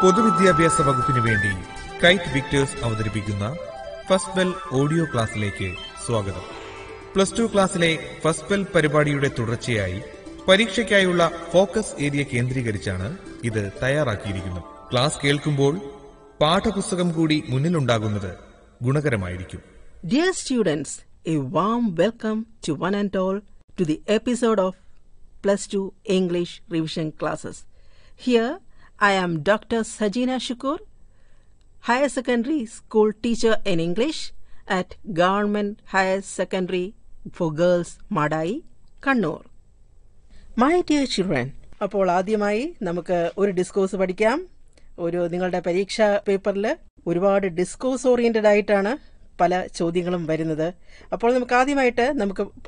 പൊതുവിദ്യാഭ്യാസ വകുപ്പിനു വേണ്ടി കൈറ്റ് വിക്ടേഴ്സ് അവതരിപ്പിക്കുന്ന ഫസ്റ്റ് ബെൽ ഓഡിയോ ക്ലാസ്സിലേക്ക് സ്വാഗതം. പ്ലസ് ടു ക്ലാസ്സിലെ ഫസ്റ്റ് ബെൽ പരിപാടിയുടെ തുടർച്ചയായി പരീക്ഷയ്ക്കായുള്ള ഫോക്കസ് ഏരിയ കേന്ദ്രീകരിച്ചാണ് ഇത് തയ്യാറാക്കിയിരിക്കുന്നത്. ക്ലാസ് കേൾക്കുമ്പോൾ പാഠപുസ്തകം കൂടി മുന്നിലുണ്ടാകുന്നത് ഗുണകരമായിരിക്കും. Dear students, a warm welcome to one and all to the episode of Plus 2 English Revision Classes. Here I am Dr. Sajina Shukur, Higher Secondary School Teacher in English at Government Higher Secondary for Girls, Madai, Kannur. My dear children, അപ്പോൾ ആദ്യമായി നമുക്ക് ഒരു discourse പഠിക്കാം. നിങ്ങളുടെ പരീക്ഷാ പേപ്പറിൽ ഒരുപാട് discourse oriented ആയിട്ടാണ് പല ചോദ്യങ്ങളും വരുന്നത്. അപ്പോൾ നമുക്ക് ആദ്യമായിട്ട്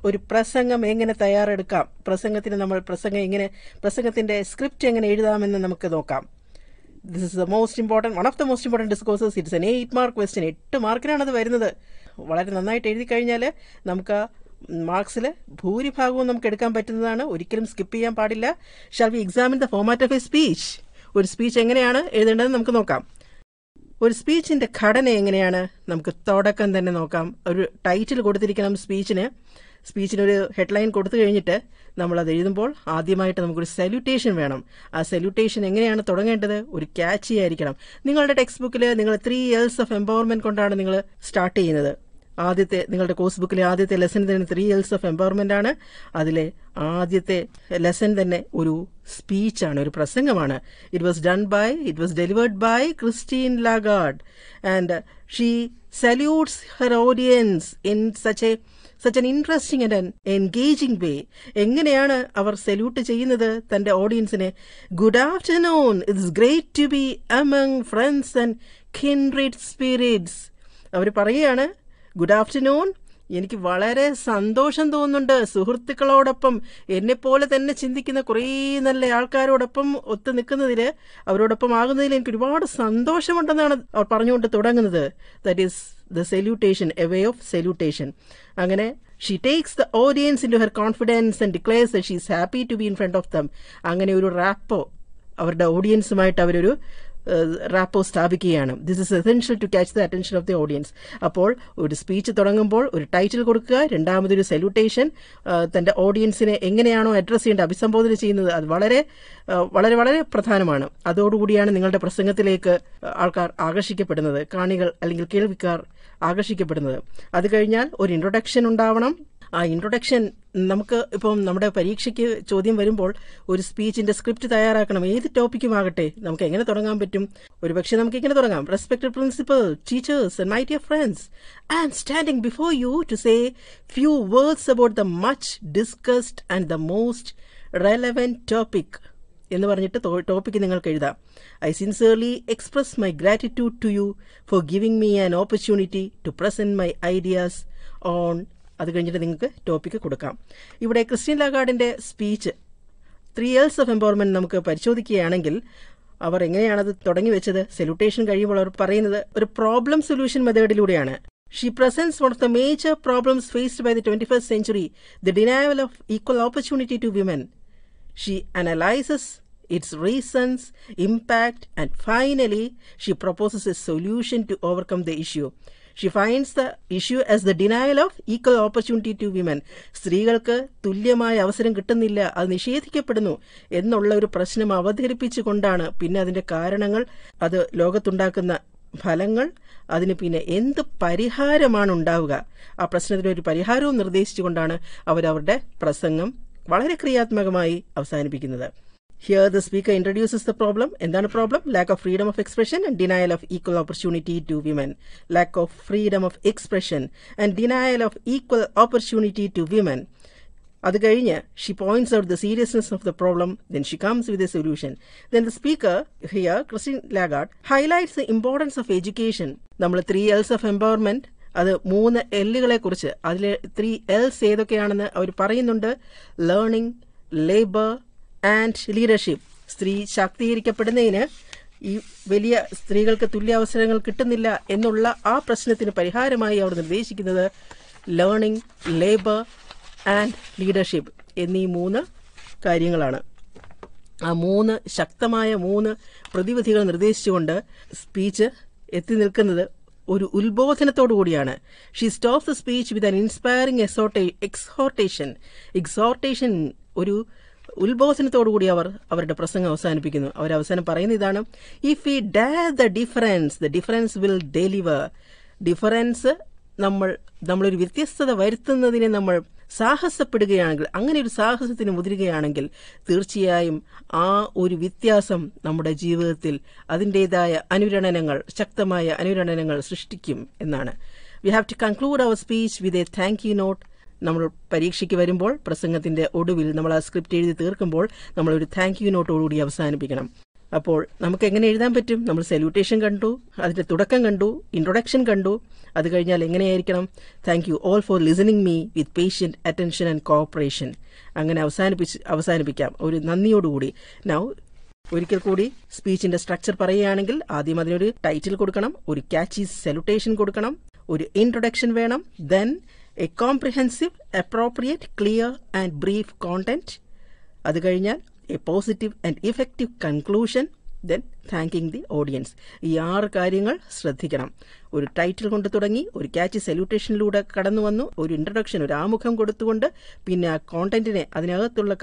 ഒരു പ്രസംഗം എങ്ങനെ തയ്യാറെടുക്കാം, പ്രസംഗത്തിന്റെ സ്ക്രിപ്റ്റ് എങ്ങനെ എഴുതാമെന്ന് നമുക്ക് നോക്കാം. This is one of the most important discourses. It's an 8 mark question. 8 മാർക്കിനാണ് അത് വരുന്നത്. വളരെ നന്നായിട്ട് എഴുതി കഴിഞ്ഞാൽ നമുക്ക് മാർക്സിൽ ഭൂരിഭാഗവും നമുക്ക് എടുക്കാൻ പറ്റുന്നതാണ്. ഒരിക്കലും സ്കിപ്പ് ചെയ്യാൻ പാടില്ല. Shall we examine the format of A speech? ഒരു സ്പീച്ച് എങ്ങനെയാണ് എഴുതേണ്ടതെന്ന് നമുക്ക് നോക്കാം. ഒരു സ്പീച്ചിന്റെ ഘടന എങ്ങനെയാണ് നമുക്ക് തുടക്കം തന്നെ നോക്കാം. ഒരു ടൈറ്റിൽ കൊടുത്തിരിക്കണം സ്പീച്ചിനൊരു ഹെഡ്ലൈൻ കൊടുത്തു കഴിഞ്ഞിട്ട് നമ്മളത് എഴുതുമ്പോൾ ആദ്യമായിട്ട് നമുക്കൊരു സല്യൂട്ടേഷൻ വേണം. ആ സല്യൂട്ടേഷൻ എങ്ങനെയാണ് തുടങ്ങേണ്ടത്? ഒരു ക്യാച്ചി ആയിരിക്കണം. നിങ്ങളുടെ ടെക്സ്റ്റ് ബുക്കിൽ നിങ്ങൾ 3 L's ഓഫ് എംപവർമെന്റ് കൊണ്ടാണ് നിങ്ങൾ സ്റ്റാർട്ട് ചെയ്യുന്നത്. നിങ്ങളുടെ കോഴ്സ് ബുക്കിലെ ആദ്യത്തെ ലെസൺ തന്നെ 3 L's ഓഫ് എംപവർമെന്റ് ആണ്. അതിലെ ആദ്യത്തെ ലെസൺ തന്നെ ഒരു സ്പീച്ചാണ്, ഒരു പ്രസംഗമാണ്. It was delivered by Christine Lagarde and she salutes her audience in such an interesting and an engaging way. എങ്ങനെയാണ് അവർ സല്യൂട്ട് ചെയ്യുന്നത് തന്റെ ഓഡിയൻസിനെ? Good afternoon, it's great to be among friends and kindred spirits. അവർ പറയുകയാണ്, good afternoon, എനിക്ക് വളരെ സന്തോഷം തോന്നുന്നുണ്ട് സുഹൃത്തുക്കളോടൊപ്പം, എന്നെപ്പോലെ തന്നെ ചിന്തിക്കുന്ന കുറേ നല്ല ആൾക്കാരോടൊപ്പം ഒത്തു നിൽക്കുന്നതിൽ, അവരോടൊപ്പം ആകുന്നതിൽ എനിക്ക് ഒരുപാട് സന്തോഷമുണ്ടെന്നാണ് അവർ പറഞ്ഞുകൊണ്ട് തുടങ്ങുന്നത്. That is the salutation, a way of salutation. അങ്ങനെ she takes the audience into her confidence and declares that she is happy to be in front of them. അങ്ങനെ ഒരു റാപ്പോ അവരുടെ ഓഡിയൻസുമായിട്ട് അവരൊരു റാപ്പോ സ്ഥാപിക്കുകയാണ്. This is essential to catch the attention of the audience. അപ്പോൾ ഒരു speech തുടങ്ങുമ്പോൾ ഒരു ടൈറ്റിൽ കൊടുക്കുക, രണ്ടാമതൊരു സല്യൂട്ടേഷൻ, തന്റെ ഓഡിയൻസിനെ എങ്ങനെയാണോ അഡ്രസ് ചെയ്യേണ്ടത്, അഭിസംബോധന ചെയ്യുന്നത്, അത് വളരെ വളരെ വളരെ പ്രധാനമാണ്. അതോടുകൂടിയാണ് നിങ്ങളുടെ പ്രസംഗത്തിലേക്ക് ആൾക്കാർ ആകർഷിക്കപ്പെടുന്നത്, കാണികൾ അല്ലെങ്കിൽ കേൾവിക്കാർ ആകർഷിക്കപ്പെടുന്നത്. അത് കഴിഞ്ഞാൽ ഒരു ഇൻട്രൊഡക്ഷൻ ഉണ്ടാവണം. ആ ഇൻട്രൊഡക്ഷൻ നമുക്ക് ഇപ്പം നമ്മുടെ പരീക്ഷയ്ക്ക് ചോദ്യം വരുമ്പോൾ ഒരു സ്പീച്ചിന്റെ സ്ക്രിപ്റ്റ് തയ്യാറാക്കണം. ഏത് ടോപ്പിക്കുമാകട്ടെ നമുക്ക് എങ്ങനെ തുടങ്ങാൻ പറ്റും? ഒരുപക്ഷെ നമുക്ക് ഇങ്ങനെ തുടങ്ങാം: respected principal, teachers and my dear friends, I am standing before you to say few words about the much discussed and the most relevant topic എന്ന് പറഞ്ഞിട്ട് ടോപ്പിക്ക് നിങ്ങൾക്ക് എഴുതാം. I sincerely express my gratitude to you for giving me an opportunity to present my ideas on. അത് കഴിഞ്ഞിട്ട് നിങ്ങൾക്ക് topic കൊടുക്കാം. ഇവിടെ Christine ലാഗാർഡിന്റെ സ്പീച്ച് 3 L's ഓഫ് എംപവർമെന്റ് നമുക്ക് പരിശോധിക്കുകയാണെങ്കിൽ അവർ എങ്ങനെയാണത് തുടങ്ങി വെച്ചത്? സല്യൂട്ടേഷൻ കഴിയുമ്പോൾ അവർ പറയുന്നത് ഒരു പ്രോബ്ലം സൊല്യൂഷൻ മെത്തേഡിലൂടെയാണ്. She presents one of the major problems faced by the 21st century, the denial of equal opportunity to women. She analyzes its reasons, impact, and finally she proposes a solution to overcome the issue. She finds the issue as the denial of equal opportunity to women. സ്ത്രീകൾക്ക് തുല്യമായ അവസരം കിട്ടുന്നില്ല, അത് നിഷേധിക്കപ്പെടുന്നു എന്നുള്ള ഒരു പ്രശ്നം അവതരിപ്പിച്ചുകൊണ്ടാണ് പിന്നെ അതിന്റെ കാരണങ്ങൾ, അത് ലോകത്തുണ്ടാക്കുന്ന ഫലങ്ങൾ, അതിന് പിന്നെ എന്ത് പരിഹാരമാണ് ഉണ്ടാവുക, ആ പ്രശ്നത്തിനൊരു പരിഹാരവും നിർദ്ദേശിച്ചുകൊണ്ടാണ് അവരവരുടെ പ്രസംഗം വളരെ ക്രിയാത്മകമായി അവസാനിപ്പിക്കുന്നത്. Here the speaker introduces the problem. എന്താണ് problem? Lack of freedom of expression and denial of equal opportunity to women. Lack of freedom of expression and denial of equal opportunity to women. അത് കഴിഞ്ഞ് she points out the seriousness of the problem. Then she comes with a solution. Then the speaker, here Christine Lagarde, highlights the importance of education. നമ്മൾ 3 L's of empowerment, അത് 3 L'കളെ കുറിച്ച്, അതിലെ 3 L's ഏതൊക്കെയാണെന്ന് അവർ പറയുന്നുണ്ട്. Learning, labour and leadership. സ്ത്രീ ശാക്തീകരിക്കപ്പെടുന്നതിന് ഈ വലിയ സ്ത്രീകൾക്ക് തുല്യാവസരങ്ങൾ കിട്ടുന്നില്ല എന്നുള്ള ആ പ്രശ്നത്തിന് പരിഹാരമായി അവർ നിർദ്ദേശിക്കുന്നത് ലേണിംഗ്, ലേബർ ആൻഡ് ലീഡർഷിപ്പ് എന്നീ 3 കാര്യങ്ങളാണ്. ആ 3 ശക്തമായ 3 പ്രതിവിധികൾ നിർദ്ദേശിച്ചുകൊണ്ട് സ്പീച്ച് എത്തി നിൽക്കുന്നത് ഒരു ഉത്ബോധനത്തോടു കൂടിയാണ്. She stops the speech with an inspiring exhortation, ഒരു ഉത്ബോധനത്തോടുകൂടി അവരുടെ പ്രസംഗം അവസാനിപ്പിക്കുന്നു. അവസാനം പറയുന്ന ഇതാണ്: if we dare the difference will deliver. Difference, നമ്മളൊരു വ്യത്യസ്തത വരുത്തുന്നതിനെ നമ്മൾ സാഹസപ്പെടുകയാണെങ്കിൽ, അങ്ങനെ ഒരു സാഹസത്തിന് മുതിരുകയാണെങ്കിൽ തീർച്ചയായും ആ ഒരു വ്യത്യാസം നമ്മുടെ ജീവിതത്തിൽ അതിൻ്റെതായ ശക്തമായ അനുരണനങ്ങൾ സൃഷ്ടിക്കും എന്നാണ്. We have to conclude our speech with a thank you note. നമ്മൾ പരീക്ഷയ്ക്ക് വരുമ്പോൾ പ്രസംഗത്തിന്റെ ഒടുവിൽ നമ്മൾ ആ സ്ക്രിപ്റ്റ് എഴുതി തീർക്കുമ്പോൾ നമ്മളൊരു താങ്ക് യു നോട്ടോടുകൂടി അവസാനിപ്പിക്കണം. അപ്പോൾ നമുക്ക് എങ്ങനെ എഴുതാൻ പറ്റും? നമ്മൾ സല്യൂട്ടേഷൻ കണ്ടു, അതിന്റെ തുടക്കം കണ്ടു, ഇൻട്രൊഡക്ഷൻ കണ്ടു. അത് കഴിഞ്ഞാൽ എങ്ങനെയായിരിക്കണം? Thank you all for listening me with patient attention and cooperation. അങ്ങനെ അവസാനിപ്പിക്കാം ഒരു നന്ദിയോടുകൂടി. നൗ ഒരിക്കൽ കൂടി സ്പീച്ചിന്റെ സ്ട്രക്ചർ പറയുകയാണെങ്കിൽ, ആദ്യം അതിനൊരു ടൈറ്റിൽ കൊടുക്കണം, ഒരു ക്യാച്ചി സല്യൂട്ടേഷൻ കൊടുക്കണം, ഒരു ഇൻട്രൊഡക്ഷൻ വേണം, then A comprehensive, appropriate, clear and brief content. അത് കഴിഞ്ഞാൽ A positive and effective conclusion, then thanking the audience. ഈ 6 കാര്യങ്ങൾ ശ്രദ്ധിക്കണം. ഒരു ടൈറ്റിൽ കൊണ്ട് തുടങ്ങി, ഒരു ക്യാച്ച് സല്യൂട്ടേഷനിലൂടെ കടന്നു വന്നു, ഒരു ഇൻട്രൊഡക്ഷൻ, ഒരു ആമുഖം കൊടുത്തുകൊണ്ട്, പിന്നെ ആ കോണ്ടന്റിനെ, അതിനകത്തുള്ള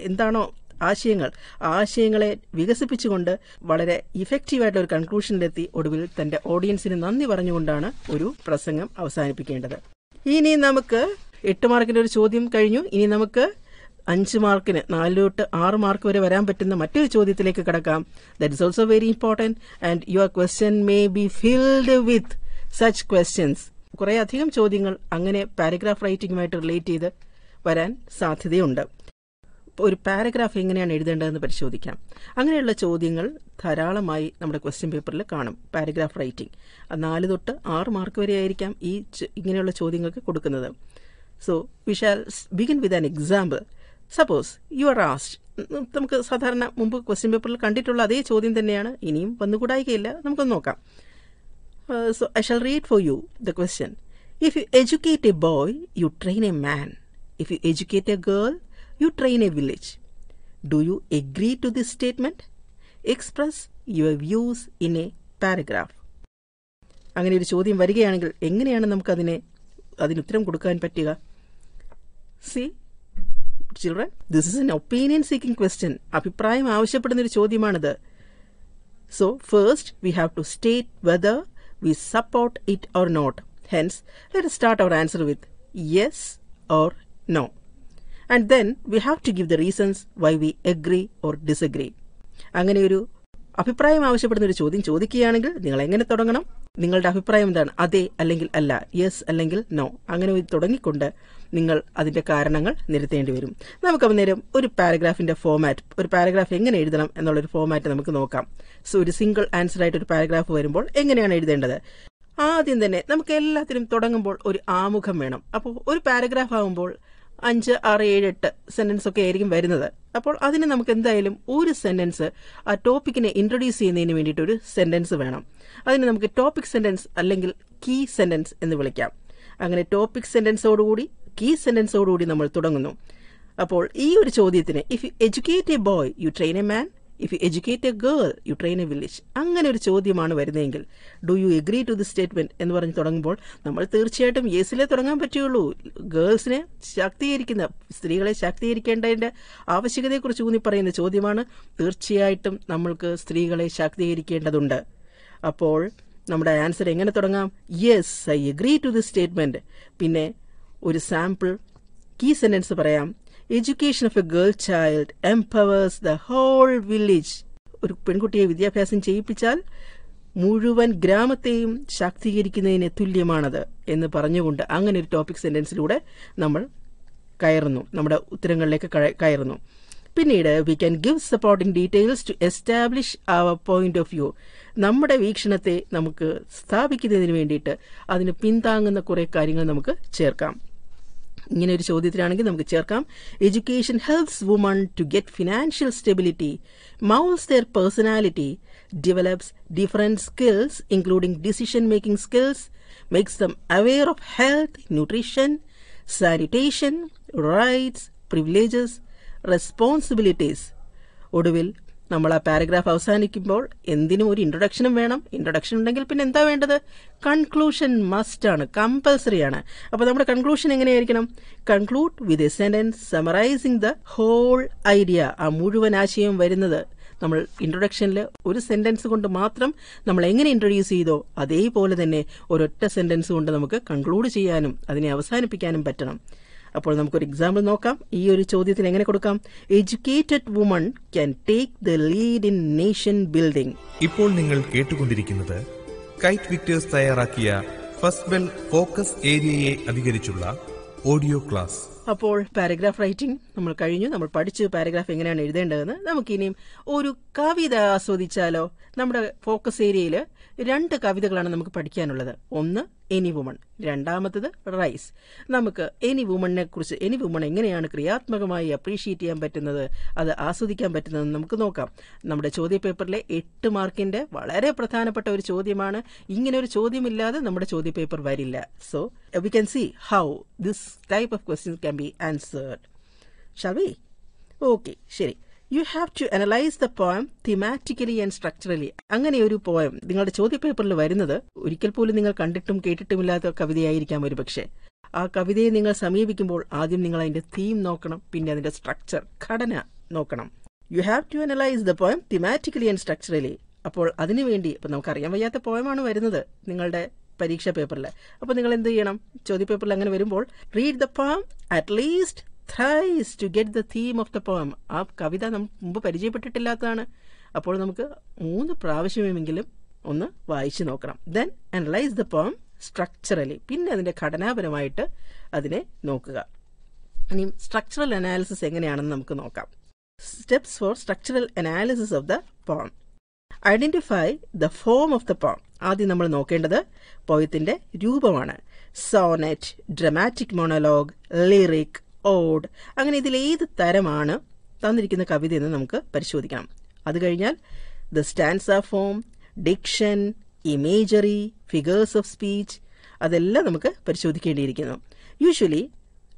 എന്താണോ ആശയങ്ങളെ വികസിപ്പിച്ചുകൊണ്ട് വളരെ ഇഫക്റ്റീവായിട്ടുള്ള ഒരു കൺക്ലൂഷനിലെത്തി ഒടുവിൽ തന്റെ ഓഡിയൻസിന് നന്ദി പറഞ്ഞുകൊണ്ടാണ് ഒരു പ്രസംഗം അവസാനിപ്പിക്കേണ്ടത്. ഇനി നമുക്ക് 8 മാർക്കിന്റെ ഒരു ചോദ്യം കഴിഞ്ഞു. ഇനി നമുക്ക് 5 മാർക്കിന് 4 തൊട്ട് 6 മാർക്ക് വരെ വരാൻ പറ്റുന്ന മറ്റൊരു ചോദ്യത്തിലേക്ക് കടക്കാം. That is also very important and your question may be filled with such questions. കുറെ അധികം ചോദ്യങ്ങൾ അങ്ങനെ പാരഗ്രാഫ് റൈറ്റിംഗുമായിട്ട് റിലേറ്റ് ചെയ്ത് വരാൻ സാധ്യതയുണ്ട്. ഒരു പാരഗ്രാഫ് എങ്ങനെയാണ് എഴുതേണ്ടതെന്ന് പരിശോധിക്കാം. അങ്ങനെയുള്ള ചോദ്യങ്ങൾ ധാരാളമായി നമ്മുടെ ക്വസ്റ്റ്യൻ പേപ്പറിൽ കാണും. പാരഗ്രാഫ് റൈറ്റിംഗ് 4 തൊട്ട് 6 മാർക്ക് വരെ ആയിരിക്കാം ഇങ്ങനെയുള്ള ചോദ്യങ്ങൾക്ക് കൊടുക്കുന്നത്. So we shall begin with an example. Suppose you are asked, നമുക്ക് സാധാരണ മുമ്പ് ക്വസ്റ്റ്യൻ പേപ്പറിൽ കണ്ടിട്ടുള്ള അതേ ചോദ്യം തന്നെയാണ്, ഇനിയും വന്നുകൂടായികയില്ല. നമുക്കൊന്ന് നോക്കാം. So I shall read for you the question. If you educate a boy, you train a man. If you educate a girl, you train a village. Do you agree to this statement? Express your views in a paragraph. അങ്ങനെ ഒരു ചോദ്യം വരികയാണെങ്കിൽ എങ്ങനെയാണ് നമുക്ക് അതിന് ഉത്തരം കൊടുക്കാൻ പറ്റുക? See, children, this is an opinion seeking question. അഭിപ്രായം ആവശ്യപ്പെടുന്ന ഒരു ചോദ്യമാണിത്. So first we have to state whether we support it or not. Hence, let us start our answer with yes or no. And then we have to give the reasons why we agree or disagree. അങ്ങനെ ഒരു അഭിപ്രായം ആവശ്യപ്പെടുന്ന ഒരു ചോദ്യം ചോദിക്കുകയാണെങ്കിൽ നിങ്ങൾ എങ്ങനെ തുടങ്ങണം? നിങ്ങളുടെ അഭിപ്രായം എന്താണ്? അതെ അല്ലെങ്കിൽ അല്ല, യെസ് അല്ലെങ്കിൽ നോ. അങ്ങനെ തുടങ്ങിക്കൊണ്ട് നിങ്ങൾ അതിന്റെ കാരണങ്ങൾ നിരത്തേണ്ടി വരും. നമുക്ക് അന്നേരം ഒരു പാരഗ്രാഫിന്റെ ഫോമാറ്റ്, ഒരു പാരഗ്രാഫ് എങ്ങനെ എഴുതണം എന്നുള്ളൊരു ഫോമാറ്റ് നമുക്ക് നോക്കാം. സോ ഒരു സിംഗിൾ ആൻസർ ആയിട്ട് ഒരു പാരഗ്രാഫ് വരുമ്പോൾ എങ്ങനെയാണ് എഴുതേണ്ടത്? ആദ്യം തന്നെ നമുക്ക് എല്ലാത്തിനും തുടങ്ങുമ്പോൾ ഒരു ആമുഖം വേണം. അപ്പോൾ ഒരു പാരഗ്രാഫ് ആകുമ്പോൾ 5, 6, 7, 8 സെന്റൻസ് ഒക്കെ ആയിരിക്കും വരുന്നത്. അപ്പോൾ അതിന് നമുക്ക് എന്തായാലും ഒരു സെന്റൻസ് ആ ടോപ്പിക്കിനെ ഇൻട്രൊഡ്യൂസ് ചെയ്യുന്നതിന് വേണ്ടിയിട്ട് ഒരു സെന്റൻസ് വേണം. അതിന് നമുക്ക് ടോപ്പിക് സെന്റൻസ് അല്ലെങ്കിൽ കീ സെന്റൻസ് എന്ന് വിളിക്കാം. അങ്ങനെ ടോപ്പിക് സെന്റൻസോടുകൂടി കീ സെന്റൻസോടുകൂടി നമ്മൾ തുടങ്ങുന്നു. അപ്പോൾ ഈ ഒരു ചോദ്യത്തിന് if you educate a boy, you train a man. If you educate a girl, you train a village. അങ്ങനെ ഒരു ചോദ്യമാണ് വരുന്നതെങ്കിൽ do you agree to the statement എന്ന് പറഞ്ഞ് തുടങ്ങുമ്പോൾ നമ്മൾ തീർച്ചയായിട്ടും യെസിലേ തുടങ്ങാൻ പറ്റുള്ളൂ. ഗേൾസിനെ ശാക്തീകരിക്കുന്ന, സ്ത്രീകളെ ശാക്തീകരിക്കേണ്ടതിന്റെ ആവശ്യകതയെക്കുറിച്ച് ഊന്നി പറയുന്ന ചോദ്യമാണ്. തീർച്ചയായിട്ടും നമ്മൾക്ക് സ്ത്രീകളെ ശാക്തീകരിക്കേണ്ടതുണ്ട്. അപ്പോൾ നമ്മുടെ ആൻസർ എങ്ങനെ തുടങ്ങാം? Yes, I agree to the statement. പിന്നെ ഒരു സാമ്പിൾ കീ സെന്റൻസ് പറയാം. Education of a girl child empowers the whole village. ഒരു പെൺകുട്ടിയെ വിദ്യാഭ്യാസം ചെയ്യിപ്പിച്ചാൽ മുഴുവൻ ഗ്രാമത്തെയും ശാക്തീകരിക്കുന്നതിന് തുല്യമാണത് എന്ന് പറഞ്ഞുകൊണ്ട് അങ്ങനെ ഒരു ടോപ്പിക് സെന്റൻസിലൂടെ നമ്മൾ കയറുന്നു, നമ്മുടെ ഉത്തരങ്ങളിലേക്ക് കയറുന്നു. പിന്നീട് we can give supporting details to establish our point of view. നമ്മുടെ വീക്ഷണത്തെ നമുക്ക് സ്ഥാപിക്കുന്നതിന് വേണ്ടിയിട്ട് അതിന് പിന്താങ്ങുന്ന കുറെ കാര്യങ്ങൾ നമുക്ക് ചേർക്കാം. ഇങ്ങനെ ഒരു ചോദ്യത്തിലാണെങ്കിൽ നമുക്ക് ചേർക്കാം: education helps woman to get financial stability, moulds their personality, develops different skills including decision making skills, makes them aware of health, nutrition, sanitation, rights, privileges, responsibilities. ഒടുവിൽ നമ്മൾ ആ പാരഗ്രാഫ് അവസാനിക്കുമ്പോൾ എന്തിനും ഒരു ഇൻട്രൊഡക്ഷനും വേണം. ഇൻട്രൊഡക്ഷൻ ഉണ്ടെങ്കിൽ പിന്നെ എന്താ വേണ്ടത്? കൺക്ലൂഷൻ മസ്റ്റ് ആണ്, കമ്പൽസറി ആണ്. അപ്പോൾ നമ്മുടെ കൺക്ലൂഷൻ എങ്ങനെയായിരിക്കണം? Conclude with a sentence summarising the whole idea. ആ മുഴുവൻ ആശയം വരുന്നത് നമ്മൾ ഇൻട്രൊഡക്ഷനിൽ ഒരു സെന്റൻസ് കൊണ്ട് മാത്രം നമ്മൾ എങ്ങനെ ഇൻട്രൊഡ്യൂസ് ചെയ്തോ അതേപോലെ തന്നെ ഒരൊറ്റ സെന്റൻസ് കൊണ്ട് നമുക്ക് കൺക്ലൂഡ് ചെയ്യാനും അതിനെ അവസാനിപ്പിക്കാനും പറ്റണം. അപ്പോൾ നമുക്കൊരു എക്സാമ്പിൾ നോക്കാം. ഈ ഒരു ചോദ്യത്തിന് എങ്ങനെ കൊടുക്കാം? Educated woman can take the lead in nation building. ഇപ്പോൾ നിങ്ങൾ കേട്ടുകൊണ്ടിരിക്കുന്നത് കൈറ്റ് വിക്ടേഴ്സ് തയ്യാറാക്കിയ ഫസ്റ്റ് ബെൽ ഫോക്കസ് ഏരിയയെ അധികരിച്ചുള്ള ഓഡിയോ ക്ലാസ്. അപ്പോൾ പാരഗ്രാഫ് റൈറ്റിംഗ് നമ്മൾ കഴിഞ്ഞു. നമ്മൾ പഠിച്ചു പാരഗ്രാഫ് എങ്ങനെയാണ് എഴുതേണ്ടതെന്ന്. നമുക്കിനിയും ഒരു കവിത ആസ്വദിച്ചാലോ? നമ്മുടെ ഫോക്കസ് ഏരിയയിൽ 2 കവിതകളാണ് നമുക്ക് പഠിക്കാനുള്ളത്. ഒന്ന് എനി വുമൺ, രണ്ടാമത്തത് റൈസ്. നമുക്ക് എനി വുമണിനെ കുറിച്ച്, എനി വുമൺ എങ്ങനെയാണ് ക്രിയാത്മകമായി അപ്രീഷിയേറ്റ് ചെയ്യാൻ പറ്റുന്നത്, അത് ആസ്വദിക്കാൻ പറ്റുന്നതെന്ന് നമുക്ക് നോക്കാം. നമ്മുടെ ചോദ്യപേപ്പറിലെ 8 മാർക്കിന്റെ വളരെ പ്രധാനപ്പെട്ട ഒരു ചോദ്യമാണ്. ഇങ്ങനെ ഒരു ചോദ്യമില്ലാതെ നമ്മുടെ ചോദ്യപേപ്പർ വരില്ല. So we can see how this type of questions can be answered. Shall we? Okay, ശരി. You have to analyze the poem thematically and structurally. അങ്ങനെ ഒരു പോയം നിങ്ങളുടെ ചോദ്യപേപ്പറിൽ വരുന്നത് ഒരിക്കൽ പോലും നിങ്ങൾ കണ്ടിട്ടും കേട്ടിട്ടുമില്ലാത്ത കവിതയായിരിക്കാം ഒരു പക്ഷേ. ആ കവിതയെ നിങ്ങൾ സമീപിക്കുമ്പോൾ ആദ്യം നിങ്ങൾ അതിന്റെ തീം നോക്കണം, പിന്നെ അതിന്റെ സ്ട്രക്ചർ, ഘടന നോക്കണം. You have to analyse the poem thematically and structurally. അപ്പോൾ അതിനുവേണ്ടി ഇപ്പം നമുക്കറിയാൻ വയ്യാത്ത പോയമാണ് വരുന്നത് നിങ്ങളുടെ പരീക്ഷാ പേപ്പറിൽ. അപ്പോൾ നിങ്ങൾ എന്ത് ചെയ്യണം? ചോദ്യപേപ്പറിൽ അങ്ങനെ വരുമ്പോൾ read the poem at least thrice to get the theme of the poem. ആ കവിത നമ്മൾ മുമ്പ് പരിചയപ്പെട്ടിട്ടില്ലാത്തതാണ്. അപ്പോൾ നമുക്ക് 3 പ്രാവശ്യമെങ്കിലും ഒന്ന് വായിച്ചു നോക്കണം. Then analyse the poem structurally. പിന്നെ അതിന്റെ ഘടനാപരമായിട്ട് അതിനെ നോക്കുക. ഇനി സ്ട്രക്ചറൽ അനാലിസിസ് എങ്ങനെയാണെന്ന് നമുക്ക് നോക്കാം. Steps four structural analysis of the poem. Identify the form of the poem. ആദ്യം നമ്മൾ നോക്കേണ്ടത് പോയത്തിന്റെ രൂപമാണ്. Sonet, dramatic monologue, lyric, odd, അങ്ങനെ ഇതിൽ ഏത് തരമാണ് തന്നിരിക്കുന്ന കവിതയെന്ന് നമുക്ക് പരിശോധിക്കണം. അത് കഴിഞ്ഞാൽ the stanza form, diction, imagery, figures of speech, അതെല്ലാം നമുക്ക് പരിശോധിക്കേണ്ടിയിരിക്കുന്നു. Usually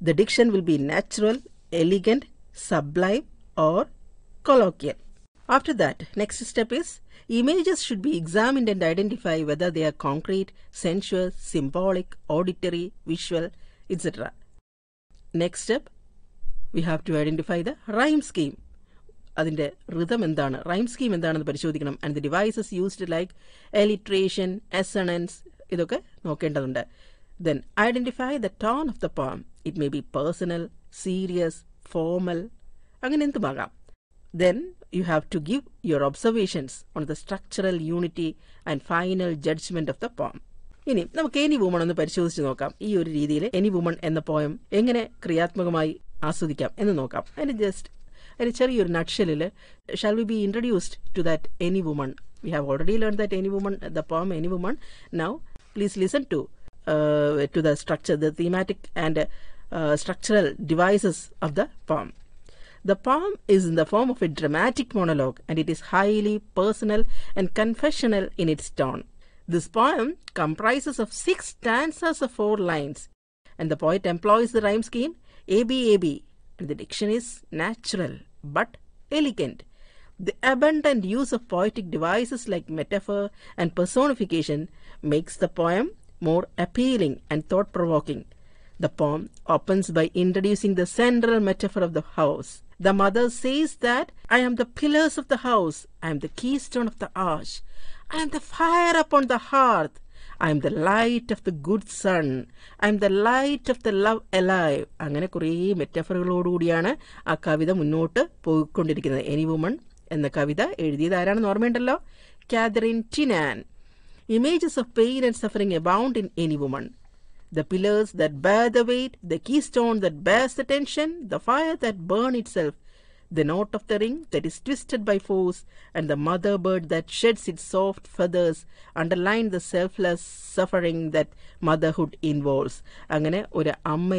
the diction will be natural, elegant, sublime or colloquial. After that, next step is images should be examined and identify whether they are concrete, sensuous, symbolic, auditory, visual, etc. Next step, we have to identify the rhyme scheme. അതിന്റെ rhythm എന്താണ്, rhyme scheme എന്താണെന്ന് പരിശോധിക്കണം. And the devices used like alliteration, assonance, ഇതൊക്കെ നോക്കേണ്ടതുണ്ട്. Then identify the tone of the poem. It may be personal, serious, formal, അങ്ങനെ എന്തുമാകാം. Then you have to give your observations on the structural unity and final judgment of the poem. ഇനി നമുക്ക് any woman ഒന്ന് പരിശോധിച്ച് നോക്കാം. ഈ ഒരു രീതിയിൽ any woman എന്ന പോയം എങ്ങനെ ക്രിയാത്മകമായി ആസ്വദിക്കാം എന്ന് നോക്കാം. അതിന് ചെറിയൊരു നട്ട്ഷെല്ലിൽ shall we be introduced to that any woman. We have already learn that any woman, the poem any woman. Now please listen to the structure, the thematic and structural devices of the poem. The poem is in the form of a dramatic monologue and it is highly personal and confessional in its tone. This poem comprises of 6 stanzas of 4 lines and the poet employs the rhyme scheme ABAB and the diction is natural but elegant. The abundant use of poetic devices like metaphor and personification makes the poem more appealing and thought-provoking. The poem opens by introducing the central metaphor of the house. The mother says that I am the pillars of the house, I am the keystone of the arch, I am the fire upon the hearth, I am the light of the good sun, I am the light of the love alive. അങ്ങനെ കുറേ മെറ്റഫറുകളോടുകൂടിയാണ് ആ കവിത മുന്നോട്ട് പോയിക്കൊണ്ടിരിക്കുന്നത്. Any woman എന്ന കവിത എഴുതിയത് ആരാണെന്ന് ഓർമ്മയുണ്ടല്ലോ? Catherine ടിനാൻ. Images of pain and suffering abound in Any Woman. The pillars that bear the weight, the keystone that bears the tension, the fire that burns itself, the knot of the ring that is twisted by force, and the mother bird that sheds its soft feathers underline the selfless suffering that motherhood involves. അങ്ങനെ ഒരു അമ്മ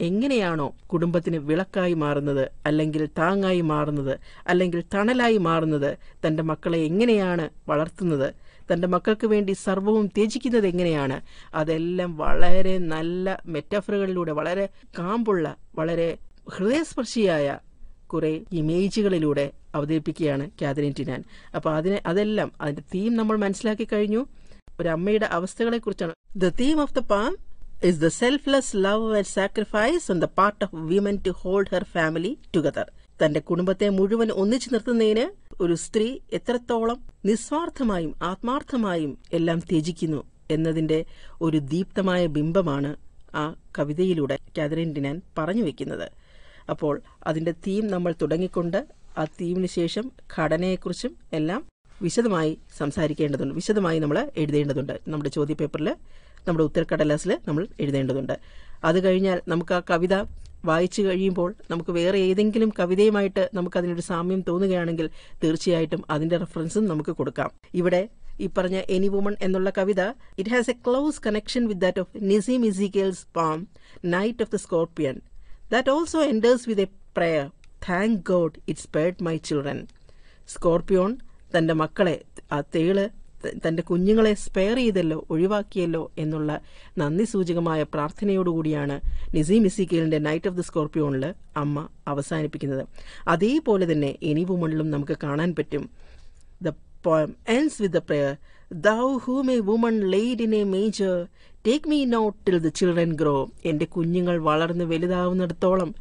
എങ്ങനെയാണോ കുടുംബത്തിന് വിളക്കായി മാറുന്നത്, അല്ലെങ്കിൽ താങ്ങായി മാറുന്നത്, അല്ലെങ്കിൽ തണലായി മാറുന്നത്, തൻ്റെ മക്കളെ എങ്ങനെയാണ് വളർത്തുന്നത്, തൻ്റെ മക്കൾക്ക് വേണ്ടി സർവവും ത്യജിക്കുന്നത് എങ്ങനെയാണ്, അതെല്ലാം വളരെ നല്ല മെറ്റാഫറുകളിലൂടെ, വളരെ കാമ്പുള്ള, വളരെ ഹൃദയസ്പർശിയായ കുറെ ഇമേജുകളിലൂടെ അവതരിപ്പിക്കുകയാണ് കാതറിൻ ടിനാൻ. അപ്പോൾ അതെല്ലാം അതിന്റെ തീം നമ്മൾ മനസ്സിലാക്കി കഴിഞ്ഞു. ഒരു അമ്മയുടെ അവസ്ഥകളെ കുറിച്ചാണ്. The theme of the poem is the selfless love and sacrifice on the part of women to hold her family together. തന്റെ കുടുംബത്തെ മുഴുവൻ ഒന്നിച്ചു നിർത്തുന്നതിന് ഒരു സ്ത്രീ എത്രത്തോളം നിസ്വാർത്ഥമായും ആത്മാർത്ഥമായും എല്ലാം ത്യജിക്കുന്നു എന്നതിന്റെ ഒരു ദീപ്തമായ ബിംബമാണ് ആ കവിതയിലൂടെ കാതറിൻ ടിനാൻ പറഞ്ഞു വെക്കുന്നത്. അപ്പോൾ അതിന്റെ തീം നമ്മൾ തുടങ്ങിക്കൊണ്ട് ആ തീമിന് ശേഷം ഘടനയെക്കുറിച്ചും എല്ലാം വിശദമായി സംസാരിക്കേണ്ടതുണ്ട്, വിശദമായി നമ്മൾ എഴുതേണ്ടതുണ്ട്. നമ്മുടെ ചോദ്യപേപ്പറിൽ, നമ്മുടെ ഉത്തരക്കടലാസിൽ നമ്മൾ എഴുതേണ്ടതുണ്ട്. അത് കഴിഞ്ഞാൽ നമുക്ക് ആ കവിത വായിച്ചു കഴിയുമ്പോൾ നമുക്ക് വേറെ ഏതെങ്കിലും കവിതയുമായിട്ട് നമുക്ക് അതിനൊരു സാമ്യം തോന്നുകയാണെങ്കിൽ തീർച്ചയായിട്ടും അതിന്റെ റെഫറൻസും നമുക്ക് കൊടുക്കാം. ഇവിടെ ഈ പറഞ്ഞ എനി വുമൺ എന്നുള്ള കവിത, it has a close connection with that of Nissim Ezekiel's poem night of the scorpion that also ends with a prayer, thank God it spared my children. Scorpion തന്റെ മക്കളെ, ആ തേള് തന്റെ കുഞ്ഞുങ്ങളെ സ്പെയർ ചെയ്തല്ലോ, ഒഴിവാക്കിയല്ലോ എന്നുള്ള നന്ദി സൂചകമായ പ്രാർത്ഥനയോടുകൂടിയാണ് നിസീം ഇസീക്കിയലിന്റെ നൈറ്റ് ഓഫ് ദി സ്കോർപ്പിയോണിൽ അമ്മ അവസാനിപ്പിക്കുന്നത്. അതേപോലെ തന്നെ എനി വുമണിലും നമുക്ക് കാണാൻ പറ്റും. The poem ends with the prayer, thou whom a woman laid in a manger, take me not till the children grow. എന്റെ കുഞ്ഞുങ്ങൾ വളർന്ന് വലുതാവുന്നിടത്തോളം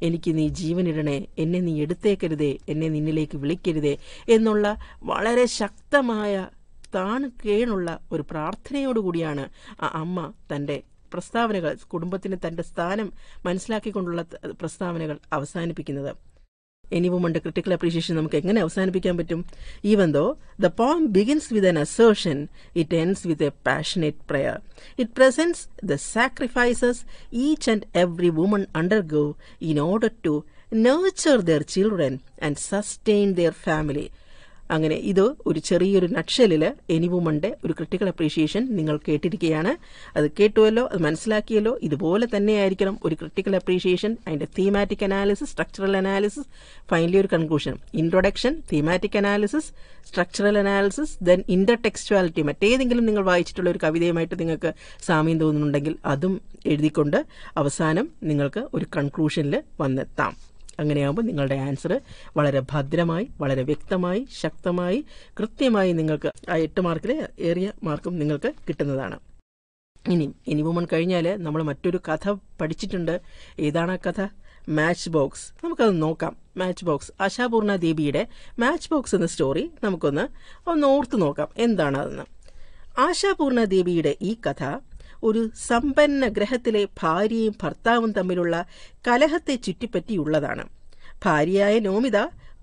എനിക്ക് നീ ജീവനിടണേ, എന്നെ നീ എടുത്തേക്കരുതേ, എന്നെ നിന്നിലേക്ക് വിളിക്കരുതേ എന്നുള്ള വളരെ ശക്തമായ താണു കേണുള്ള ഒരു പ്രാർത്ഥനയോടുകൂടിയാണ് ആ അമ്മ തന്റെ പ്രസ്താവനകൾ, കുടുംബത്തിന് തന്റെ സ്ഥാനം മനസ്സിലാക്കിക്കൊണ്ടുള്ള പ്രസ്താവനകൾ അവസാനിപ്പിക്കുന്നത്. എനി വുമന്റെ ക്രിട്ടിക്കൽ അപ്രീഷിയേഷൻ നമുക്ക് എങ്ങനെ അവസാനിപ്പിക്കാൻ പറ്റും? Even though the poem begins with an assertion, it ends with a passionate prayer. It presents the sacrifices each and every woman undergo in order to nurture their children and sustain their family. അങ്ങനെ ഇത് ഒരു ചെറിയൊരു നട്ഷലില് any വുമന്റെ ഒരു critical appreciation നിങ്ങൾ കേട്ടിരിക്കുകയാണ്. അത് കേട്ടുവല്ലോ, അത് മനസ്സിലാക്കിയല്ലോ. ഇതുപോലെ തന്നെയായിരിക്കണം ഒരു ക്രിട്ടിക്കൽ അപ്രീഷിയേഷൻ, അതിന്റെ thematic analysis, structural analysis, finally ഒരു conclusion. Introduction, thematic analysis, structural analysis, then intertextuality. മറ്റേതെങ്കിലും നിങ്ങൾ വായിച്ചിട്ടുള്ള ഒരു കവിതയുമായിട്ട് നിങ്ങൾക്ക് സാമ്യം തോന്നുന്നുണ്ടെങ്കിൽ അതും എഴുതിക്കൊണ്ട് അവസാനം നിങ്ങൾക്ക് ഒരു കൺക്ലൂഷനിൽ വന്നെത്താം. അങ്ങനെയാകുമ്പോൾ നിങ്ങളുടെ ആൻസർ വളരെ ഭദ്രമായി, വളരെ വ്യക്തമായി, ശക്തമായി, കൃത്യമായി നിങ്ങൾക്ക് ആ 8 മാർക്കിലെ ഏറിയ മാർക്കും നിങ്ങൾക്ക് കിട്ടുന്നതാണ്. ഇനി വുമൺ കഴിഞ്ഞാൽ നമ്മൾ മറ്റൊരു കഥ പഠിച്ചിട്ടുണ്ട്. ഏതാണ് ആ കഥ? Match box. നമുക്കത് നോക്കാം. മാച്ച് ബോക്സ്, ആശാപൂർണ ദേവിയുടെ മാച്ച് ബോക്സ് എന്ന സ്റ്റോറി നമുക്കൊന്ന് ഓർത്തു നോക്കാം എന്താണ് അതെന്ന്. ആശാപൂർണ ദേവിയുടെ ഈ കഥ ഒരു സമ്പന്ന ഗ്രഹത്തിലെ ഭാര്യയും ഭർത്താവും തമ്മിലുള്ള കലഹത്തെ ചുറ്റിപ്പറ്റിയുള്ളതാണ്. ഭാര്യയായ നോമിത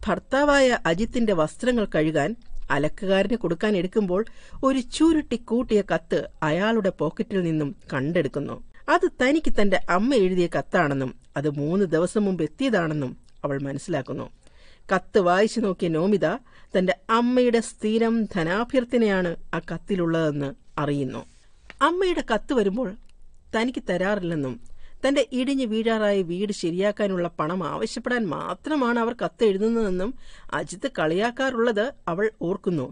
ഭർത്താവായ അജിത്തിന്റെ വസ്ത്രങ്ങൾ കഴുകാൻ അലക്കുകാരന് കൊടുക്കാൻ എടുക്കുമ്പോൾ ഒരു ചുരുട്ടിക്കൂട്ടിയ കത്ത് അയാളുടെ പോക്കറ്റിൽ നിന്നും കണ്ടെടുക്കുന്നു. അത് തനിക്ക് തന്റെ അമ്മ എഴുതിയ കത്താണെന്നും അത് 3 ദിവസം മുമ്പ് എത്തിയതാണെന്നും അവൾ മനസ്സിലാക്കുന്നു. കത്ത് വായിച്ചു നോക്കിയ നോമിത തന്റെ അമ്മയുടെ സ്ഥിരം ധനാഭ്യർത്ഥനയാണ് ആ കത്തിലുള്ളതെന്ന് അറിയുന്നു. അമ്മയുടെ കത്ത് വരുമ്പോൾ തനിക്ക് തരാറില്ലെന്നും തന്റെ ഇടിഞ്ഞു വീഴാറായ വീട് ശരിയാക്കാനുള്ള പണം ആവശ്യപ്പെടാൻ മാത്രമാണ് അവർ കത്ത് എഴുതുന്നതെന്നും അജിത്ത് കളിയാക്കാറുള്ളത് അവൾ ഓർക്കുന്നു.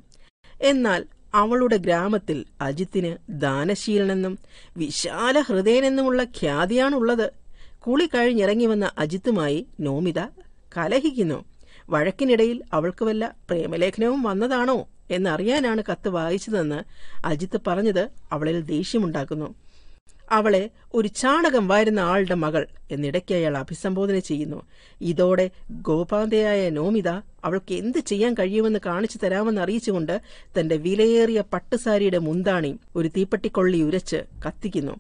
എന്നാൽ അവളുടെ ഗ്രാമത്തിൽ അജിത്തിന് ദാനശീലനെന്നും വിശാല ഹൃദയനെന്നുമുള്ള ഖ്യാതിയാണുള്ളത്. കുളി കഴിഞ്ഞിറങ്ങി വന്ന അജിത്തുമായി നോമിത കലഹിക്കുന്നു. വഴക്കിനിടയിൽ അവൾക്ക് വല്ല പ്രേമലേഖനവും വന്നതാണോ എന്നറിയാനാണ് കത്ത് വായിച്ചതെന്ന് അജിത്ത് പറഞ്ഞത് അവളിൽ ദേഷ്യമുണ്ടാക്കുന്നു. അവളെ ഒരു ചാണകം വാരുന്ന ആളുടെ മകൾ എന്നിടയ്ക്ക് അയാൾ അഭിസംബോധന ചെയ്യുന്നു. ഇതോടെ ഗോപാന്തയായ നോമിത അവൾക്ക് എന്ത് ചെയ്യാൻ കഴിയുമെന്ന് കാണിച്ചു തരാമെന്ന് അറിയിച്ചുകൊണ്ട് തന്റെ വിലയേറിയ പട്ടുസാരിയുടെ മുന്താണി ഒരു തീപ്പെട്ടിക്കൊള്ളി ഉരച്ച് കത്തിക്കുന്നു.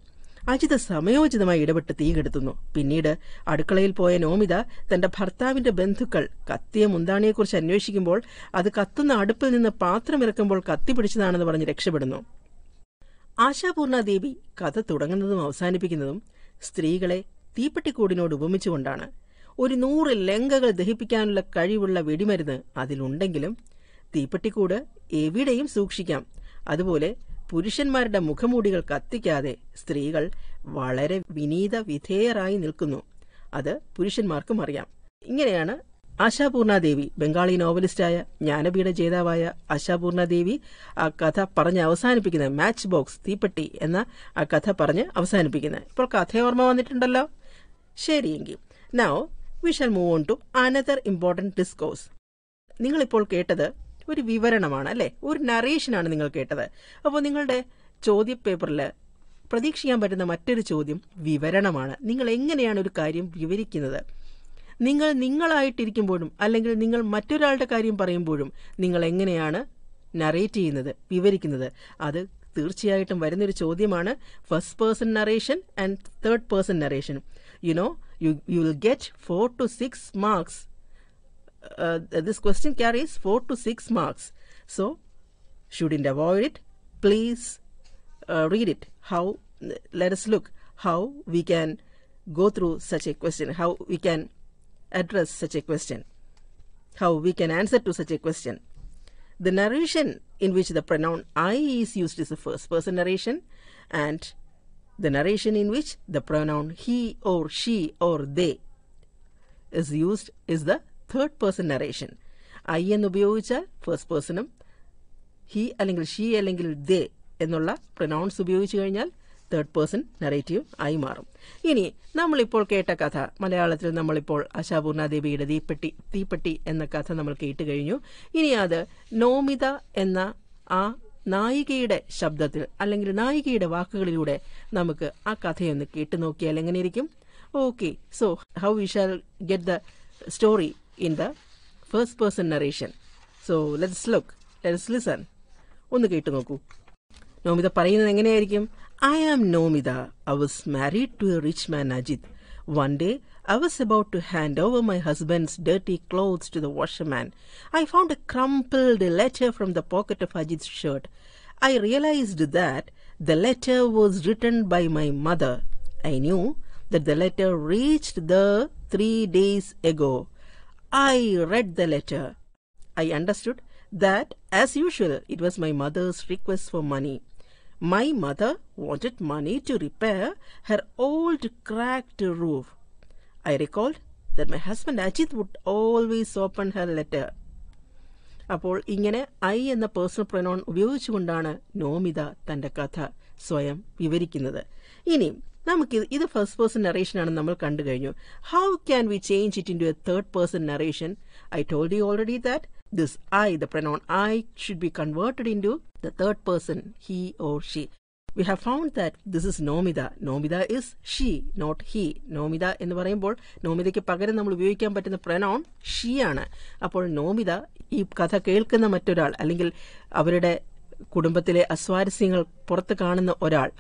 അജിത് സമയോചിതമായി ഇടപെട്ട് തീ കെടുത്തുന്നു. പിന്നീട് അടുക്കളയിൽ പോയ നോമിത തന്റെ ഭർത്താവിന്റെ ബന്ധുക്കൾ കത്തിയ മുന്താണിയെക്കുറിച്ച് അന്വേഷിക്കുമ്പോൾ അത് കത്തുന്ന അടുപ്പിൽ നിന്ന് പാത്രമിറക്കുമ്പോൾ കത്തിപ്പിടിച്ചതാണെന്ന് പറഞ്ഞ് രക്ഷപ്പെടുന്നു. ആശാപൂർണ ദേവി കഥ തുടങ്ങുന്നതും അവസാനിപ്പിക്കുന്നതും സ്ത്രീകളെ തീപ്പെട്ടിക്കൂടിനോട് ഉപമിച്ചുകൊണ്ടാണ്. ഒരു 100 ലങ്കകൾ ദഹിപ്പിക്കാനുള്ള കഴിവുള്ള വെടിമരുന്ന് അതിലുണ്ടെങ്കിലും തീപ്പെട്ടിക്കൂട് എവിടെയും സൂക്ഷിക്കാം. അതുപോലെ പുരുഷന്മാരുടെ മുഖമൂടികൾ കത്തിക്കാതെ സ്ത്രീകൾ വളരെ വിനീത വിധേയരായി നിൽക്കുന്നു. അത് പുരുഷന്മാർക്കും അറിയാം. ഇങ്ങനെയാണ് ആശാപൂർണാദേവി, ബംഗാളി നോവലിസ്റ്റായ ജ്ഞാനപീഠ ജേതാവായ ആശാപൂർണാദേവി ആ കഥ പറഞ്ഞ് അവസാനിപ്പിക്കുന്നത്. മാച്ച് ബോക്സ്, തീപ്പെട്ടി എന്ന ആ കഥ പറഞ്ഞ് അവസാനിപ്പിക്കുന്നത്. ഇപ്പോൾ കഥ ഓർമ്മ വന്നിട്ടുണ്ടല്ലോ. ശരിയെങ്കിൽ now we shall move on to another important discourse. നിങ്ങളിപ്പോൾ കേട്ടത് ഒരു വിവരണമാണ് അല്ലേ, ഒരു നറേഷനാണ് നിങ്ങൾ കേട്ടത്. അപ്പോൾ നിങ്ങളുടെ ചോദ്യപേപ്പറിൽ പ്രതീക്ഷിക്കാൻ പറ്റുന്ന മറ്റൊരു ചോദ്യം വിവരണമാണ്. നിങ്ങൾ എങ്ങനെയാണ് ഒരു കാര്യം വിവരിക്കുന്നത്? നിങ്ങളായിട്ടിരിക്കുമ്പോഴും അല്ലെങ്കിൽ നിങ്ങൾ മറ്റൊരാളുടെ കാര്യം പറയുമ്പോഴും നിങ്ങൾ എങ്ങനെയാണ് നറേറ്റ് ചെയ്യുന്നത്, വിവരിക്കുന്നത്? അത് തീർച്ചയായിട്ടും വരുന്നൊരു ചോദ്യമാണ്. First person narration and third person narration. you will get 4 to 6 marks. This question carries 4 to 6 marks. So, shouldn't avoid it. Please read it. Let us look how we can go through such a question, how we can address such a question, how we can answer to such a question. The narration in which the pronoun I is used is the first person narration, and the narration in which the pronoun he or she or they is used is the third person narration. I എന്ന് ഉപയോഗിച്ചാൽ first പേഴ്സണും he അല്ലെങ്കിൽ she അല്ലെങ്കിൽ they എന്നുള്ള pronounce ഉപയോഗിച്ച് കഴിഞ്ഞാൽ third person narrative ആയി മാറും. ഇനി നമ്മളിപ്പോൾ കേട്ട കഥ, മലയാളത്തിൽ നമ്മളിപ്പോൾ ആശാപൂർണാദേവിയുടെ തീപ്പെട്ടി എന്ന കഥ നമ്മൾ കേട്ട് കഴിഞ്ഞു. ഇനി അത് നോമിത എന്ന ആ നായികയുടെ ശബ്ദത്തിൽ അല്ലെങ്കിൽ നായികയുടെ വാക്കുകളിലൂടെ നമുക്ക് ആ കഥയൊന്ന് കേട്ടു നോക്കിയാൽ എങ്ങനെയിരിക്കും? Okay, so how we shall get the story in the first person narration. So let's listen. ഒന്ന് കേട്ടു നോക്കൂ. നോമിത പറയുന്നത് എങ്ങനെയായിരിക്കും? I am Nomida. I was married to a rich man, Ajit. One day, I was about to hand over my husband's dirty clothes to the washerman. I found a crumpled letter from the pocket of Ajit's shirt. I realized that the letter was written by my mother. I knew that the letter reached there 3 days ago. I read the letter. I understood that, as usual, it was my mother's request for money. My mother wanted money to repair her old cracked roof. I recalled that my husband Ajit would always open her letter. അപ്പോൾ ഇങ്ങനെ I എന്ന personal pronoun ഉപയോഗിച്ചുകൊണ്ടാണ് നോമിത തന്റെ കഥ സ്വയം വിവരിക്കുന്നത്. ഇനി നമുക്ക് ഇത് ഫസ്റ്റ് പേഴ്സൺ നറേഷനാണ് നമ്മൾ കണ്ടു കഴിഞ്ഞു. How can we change it into a third person narration? I told you already that this I, the pronoun I, should be converted into the third person, he or she. We have found that this is Nomida. Nomida is she, not he. Nomida എന്ന് പറയുമ്പോൾ നോമിതയ്ക്ക് പകരം നമ്മൾ ഉപയോഗിക്കാൻ പറ്റുന്ന pronoun she ആണ്. അപ്പോൾ നോമിത ഈ കഥ കേൾക്കുന്ന മറ്റൊരാൾ അല്ലെങ്കിൽ അവരുടെ കുടുംബത്തിലെ അസ്വാരസ്യങ്ങൾ പുറത്ത് കാണുന്ന ഒരാൾ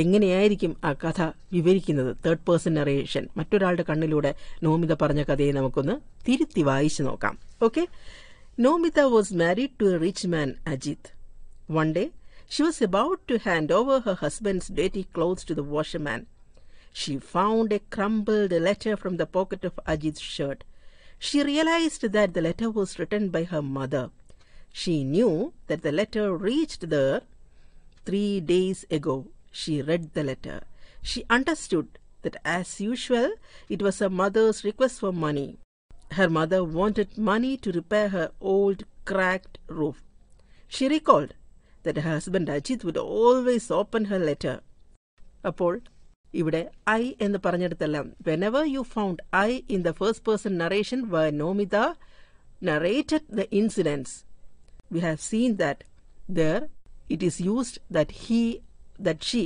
എങ്ങനെയായിരിക്കും ആ കഥ വിവരിക്കുന്നത്? തേർഡ് പേഴ്സൺ നറേഷൻ, മറ്റൊരാളുടെ കണ്ണിലൂടെ നോമിത പറഞ്ഞ കഥയെ നമുക്കൊന്ന് തിരുത്തി വായിച്ചു നോക്കാം. Okay. Nomida was married to a rich man, Ajit. One day, she was about to hand over her husband's dirty clothes to the washerman. She found a crumpled letter from the pocket of Ajit's shirt. She realized that the letter was written by her mother. She knew that the letter reached there 3 days ago. She read the letter. She understood that, as usual, it was her mother's request for money. Her mother wanted money to repair her old cracked roof. She recalled that her husband Ajit would always open her letter. അപ്പോൾ ഇവിടെ I എന്ന് പറഞ്ഞെടുത്തെല്ലാം whenever you found I in the first person narration where Nomida narrated the incidents, we have seen that there it is used that he, that she,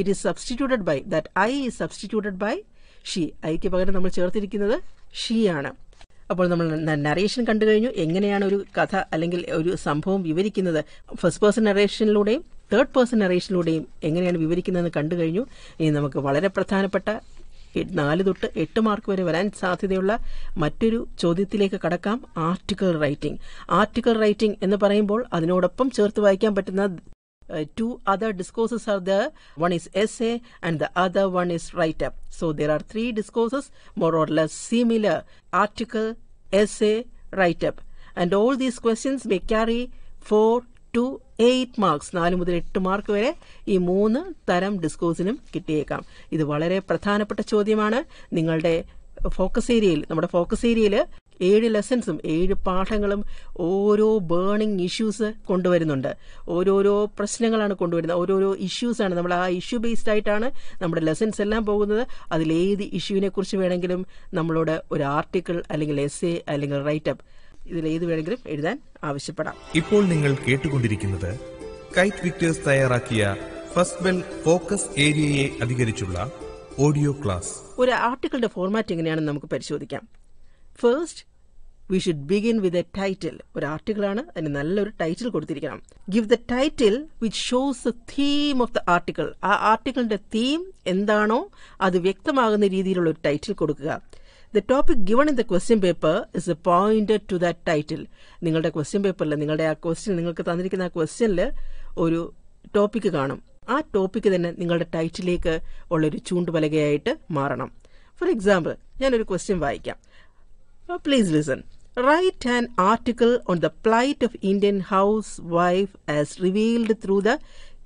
it is substituted by, that I is substituted by she. ഐക്ക് പകരം നമ്മൾ ചേർത്തിരിക്കുന്നത് she ആണ്. അപ്പോൾ നമ്മൾ narration കണ്ടു കഴിഞ്ഞു. എങ്ങനെയാണ് ഒരു കഥ അല്ലെങ്കിൽ ഒരു സംഭവം വിവരിക്കുന്നത്? ഫസ്റ്റ് പേഴ്സൺ നറേഷനിലൂടെയും തേർഡ് പേഴ്സൺ നറേഷനിലൂടെയും എങ്ങനെയാണ് വിവരിക്കുന്നതെന്ന് കണ്ടു കഴിഞ്ഞു. ഇനി നമുക്ക് വളരെ പ്രധാനപ്പെട്ട 4 തൊട്ട് 8 മാർക്ക് വരെ വരാൻ സാധ്യതയുള്ള മറ്റൊരു ചോദ്യത്തിലേക്ക് കടക്കാം. Article writing. ആർട്ടിക്കിൾ റൈറ്റിംഗ് എന്ന് പറയുമ്പോൾ അതിനോടൊപ്പം ചേർത്ത് വായിക്കാൻ പറ്റുന്ന 2 other discourses are there. One is essay and the other one is write-up. So there are 3 discourses more or less similar: article, essay, write-up. And all these questions may carry 4 to 8 marks. 4 മുതൽ 8 mark വരെ ഈ 3 തരം ഡിസ്കോഴ്സിനും കിട്ടിയേക്കാം. ഇത് വളരെ പ്രധാനപ്പെട്ട ചോദ്യമാണ്. നിങ്ങളുടെ focus ഏരിയയിൽ, നമ്മുടെ ഫോക്കസ് ഏരിയയിൽ 7 ലെസൺസും 7 പാഠങ്ങളും ഓരോ ബേണിംഗ് ഇഷ്യൂസ് കൊണ്ടുവരുന്നുണ്ട്. ഓരോരോ പ്രശ്നങ്ങളാണ് കൊണ്ടുവരുന്നത്, ഓരോരോ ഇഷ്യൂസാണ്. നമ്മൾ ആ ഇഷ്യൂ ബേസ്ഡ് ആയിട്ടാണ് നമ്മുടെ ലെസൺസ് എല്ലാം പോകുന്നത്. അതിലേത് ഇഷ്യൂവിനെ കുറിച്ച് വേണമെങ്കിലും നമ്മളോട് ഒരു ആർട്ടിക്കിൾ അല്ലെങ്കിൽ എസ്സേ അല്ലെങ്കിൽ റൈറ്റപ്പ് ഇതിലേത് വേണമെങ്കിലും എഴുതാൻ ആവശ്യപ്പെടാം. ഇപ്പോൾ നിങ്ങൾ കേട്ടുകൊണ്ടിരിക്കുന്നത് കൈറ്റ് വിക്ടേഴ്സ് തയ്യാറാക്കിയ ഫസ്റ്റ് ബെൽ ഫോക്കസ് ഏരിയയെ അധികരിച്ചുള്ള ഓഡിയോ ക്ലാസ്. ഒരു ആർട്ടിക്കിളിന്റെ ഫോർമാറ്റ് എങ്ങനെയാണെന്ന് നമുക്ക് പരിശോധിക്കാം. First we should begin with a title. ഒരു ആർട്ടിക്കിളാണ്, അതിന് നല്ലൊരു ടൈറ്റിൽ കൊടുത്തിരിക്കണം. Give the title which shows the theme of the article. ആ ആർട്ടിക്കിളിന്റെ തീം എന്താണോ അത് വ്യക്തമാകുന്ന രീതിയിലുള്ള ഒരു ടൈറ്റിൽ കൊടുക്കുക. The topic given in the question paper is a pointed to that title. നിങ്ങളുടെ ക്വസ്റ്റ്യൻ പേപ്പറിൽ, നിങ്ങളുടെ ആ ക്വസ്റ്റ്യൻ നിങ്ങൾക്ക് തന്നിരിക്കുന്ന ആ ക്വസ്റ്റ്യനിൽ ഒരു ടോപ്പിക് കാണും. ആ ടോപ്പിക്ക് തന്നെ നിങ്ങളുടെ ടൈറ്റിലേക്ക് ഉള്ളൊരു ചൂണ്ടുപലകയായിട്ട് മാറണം. ഫോർ എക്സാമ്പിൾ, ഞാനൊരു ക്വസ്റ്റ്യൻ വായിക്കാം. Please listen. Write an article on the plight of Indian housewife as revealed through the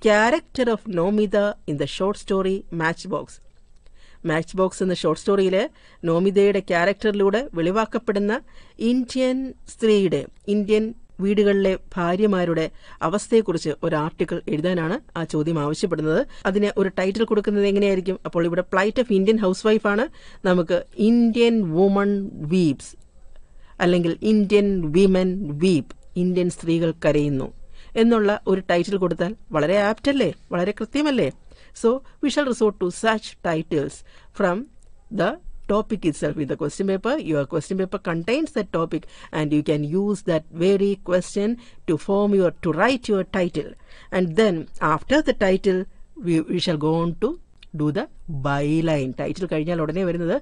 character of Nomita in the short story Matchbox. മാച്ച്ബോക്സ് എന്ന ഷോർട്ട് സ്റ്റോറിയിലെ നോമിതയുടെ ക്യാരക്ടറിലൂടെ വെളിവാക്കപ്പെടുന്ന ഇന്ത്യൻ സ്ത്രീയുടെ, ഇന്ത്യൻ വീടുകളിലെ ഭാര്യമാരുടെ അവസ്ഥയെക്കുറിച്ച് ഒരു ആർട്ടിക്കിൾ എഴുതാനാണ് ആ ചോദ്യം ആവശ്യപ്പെടുന്നത്. അതിന് ഒരു ടൈറ്റിൽ കൊടുക്കുന്നത് എങ്ങനെയായിരിക്കും? അപ്പോൾ ഇവിടെ പ്ലൈറ്റ് ഓഫ് ഇന്ത്യൻ ഹൗസ് വൈഫാണ്. നമുക്ക് ഇന്ത്യൻ വുമൺ വീപ്സ് അല്ലെങ്കിൽ ഇന്ത്യൻ വിമൻ വീപ്പ്, ഇന്ത്യൻ സ്ത്രീകൾ കരയുന്നു എന്നുള്ള ഒരു ടൈറ്റിൽ കൊടുത്താൽ വളരെ ആപ്റ്റ് അല്ലേ, വളരെ കൃത്യമല്ലേ? So we shall resort to such titles from the topic itself. With the question paper, your question paper contains that topic and you can use that very question to write your title. And then after the title we shall go on to do the byline. Title കഴിഞ്ഞാൽ ഉടനെ വരുന്നത്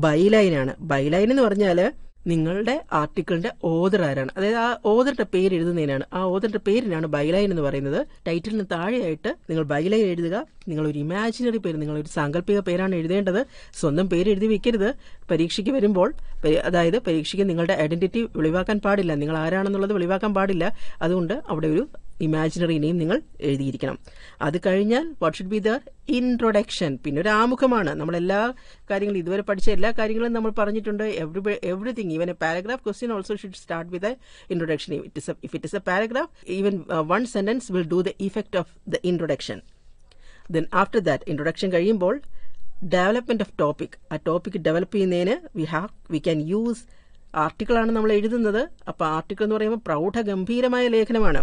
byline ആണ്. Byline എന്ന് പറഞ്ഞാൽ നിങ്ങളുടെ ആർട്ടിക്കിളിന്റെ author ആരാണ്, അതായത് ആ ഓതറിന്റെ പേര് എഴുതുന്നതിനാണ്. ആ ഓതറിന്റെ പേരിനാണ് ബൈലൈൻ എന്ന് പറയുന്നത്. ടൈറ്റിലിന് താഴെയായിട്ട് നിങ്ങൾ ബൈലൈൻ എഴുതുക. നിങ്ങളൊരു ഇമാജിനറി പേര്, നിങ്ങളൊരു സാങ്കല്പിക പേരാണ് എഴുതേണ്ടത്. സ്വന്തം പേര് എഴുതി വെക്കരുത്. പരീക്ഷയ്ക്ക് വരുമ്പോൾ, അതായത് പരീക്ഷയ്ക്ക് നിങ്ങളുടെ ഐഡന്റിറ്റി വെളിവാക്കാൻ പാടില്ല, നിങ്ങൾ ആരാണെന്നുള്ളത് വെളിവാക്കാൻ പാടില്ല. അതുകൊണ്ട് അവിടെ ഒരു ഇമാജിനറി നെയിം നിങ്ങൾ എഴുതിയിരിക്കണം. അത് കഴിഞ്ഞാൽ what should be the introduction. പിന്നെ ഒരു ആമുഖമാണ്. നമ്മളെല്ലാ കാര്യങ്ങളും, ഇതുവരെ പഠിച്ച എല്ലാ കാര്യങ്ങളും നമ്മൾ പറഞ്ഞിട്ടുണ്ട്. Everything, even a paragraph question also should start with introduction. If it is a paragraph, even one sentence will do the effect of the introduction. Then after that, introduction കഴിയുമ്പോൾ ഡെവലപ്മെന്റ് ഓഫ് ടോപ്പിക്. ആ topic develop ചെയ്യുന്നതിന് V can use ആർട്ടിക്കിളാണ് നമ്മൾ എഴുതുന്നത്. അപ്പോൾ article എന്ന് പറയുമ്പോൾ പ്രൗഢഗംഭീരമായ ലേഖനമാണ്.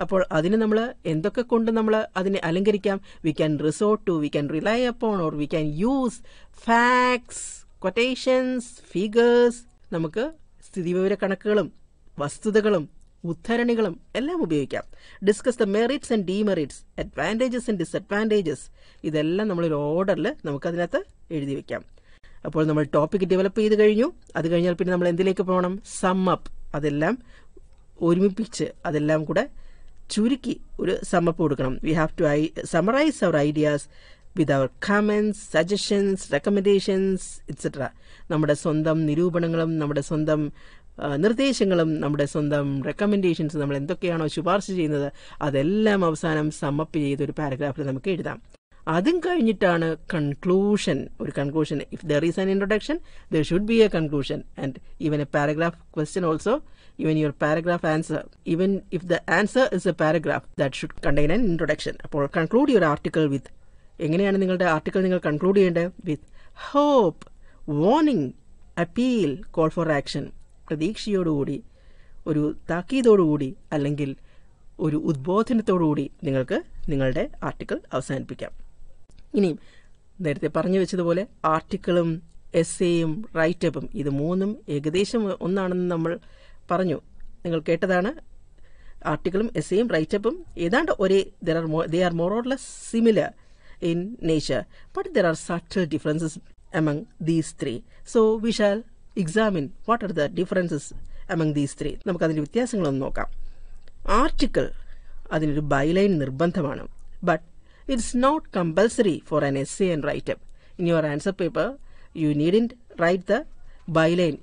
അപ്പോൾ അതിന് നമ്മൾ എന്തൊക്കെ കൊണ്ട് നമ്മൾ അതിനെ അലങ്കരിക്കാം? We can resort to, we can rely upon, or we can use facts, quotations, figures. നമുക്ക് സ്ഥിതിവിവര കണക്കുകളും വസ്തുതകളും ഉദ്ധരണികളും എല്ലാം ഉപയോഗിക്കാം. Discuss the merits and demerits, advantages and disadvantages. ഇതെല്ലാം നമ്മളൊരു ഓർഡറിൽ നമുക്കതിനകത്ത് എഴുതി വെക്കാം. അപ്പോൾ നമ്മൾ ടോപ്പിക് ഡെവലപ്പ് ചെയ്ത് കഴിഞ്ഞു. അത് കഴിഞ്ഞാൽ പിന്നെ നമ്മൾ എന്തിലേക്ക് പോകണം? Sum up. അതെല്ലാം ഒരുമിപ്പിച്ച്, അതെല്ലാം കൂടെ ചുരുക്കി ഒരു സമ്മപ്പ് കൊടുക്കണം. We have to summarise our ideas with our comments, suggestions, recommendations etcetera. നമ്മുടെ സ്വന്തം നിരൂപണങ്ങളും നമ്മുടെ സ്വന്തം നിർദ്ദേശങ്ങളും നമ്മുടെ സ്വന്തം റെക്കമെൻഡേഷൻസ്, നമ്മൾ എന്തൊക്കെയാണോ ശുപാർശ ചെയ്യുന്നത് അതെല്ലാം അവസാനം സമ്മപ്പ് ചെയ്ത് ഒരു പാരഗ്രാഫിൽ നമുക്ക് എഴുതാം. അതും കഴിഞ്ഞിട്ടാണ് കൺക്ലൂഷൻ. ഒരു conclusion, if there is an introduction there should be a conclusion. And even a paragraph question also, even your paragraph answer, even if the answer is a paragraph that should contain an introduction. അപ്പോൾ conclude your article with, എങ്ങനെയാണ് നിങ്ങളുടെ article നിങ്ങൾ conclude ചെയ്യേണ്ടത്? With hope, warning, appeal, call for action. പ്രതീക്ഷയോടുകൂടി, ഒരു താക്കീതോടുകൂടി അല്ലെങ്കിൽ ഒരു ഉദ്ബോധനത്തോടുകൂടി നിങ്ങൾക്ക് നിങ്ങളുടെ ആർട്ടിക്കിൾ അവസാനിപ്പിക്കാം. ഇനിയും നേരത്തെ പറഞ്ഞു വെച്ചതുപോലെ ആർട്ടിക്കിളും എസ്സേയും റൈറ്റപ്പും ഇത് മൂന്നും ഏകദേശം ഒന്നാണെന്ന് നമ്മൾ പറഞ്ഞു, നിങ്ങൾ കേട്ടതാണ്. ആർട്ടിക്കിളും എസ്സേയും റൈറ്റപ്പും ഏതാണ്ട് ഒരേ, they are more or less similar in nature, but there are subtle differences among these three. So we shall examine what are the differences among these three. നമുക്കതിൻ്റെ വ്യത്യാസങ്ങളൊന്ന് നോക്കാം. ആർട്ടിക്കിൾ, അതിനൊരു ബൈലൈൻ നിർബന്ധമാണ്. But it's not compulsory for an essay and write-up. In your answer paper, you needn't write the byline,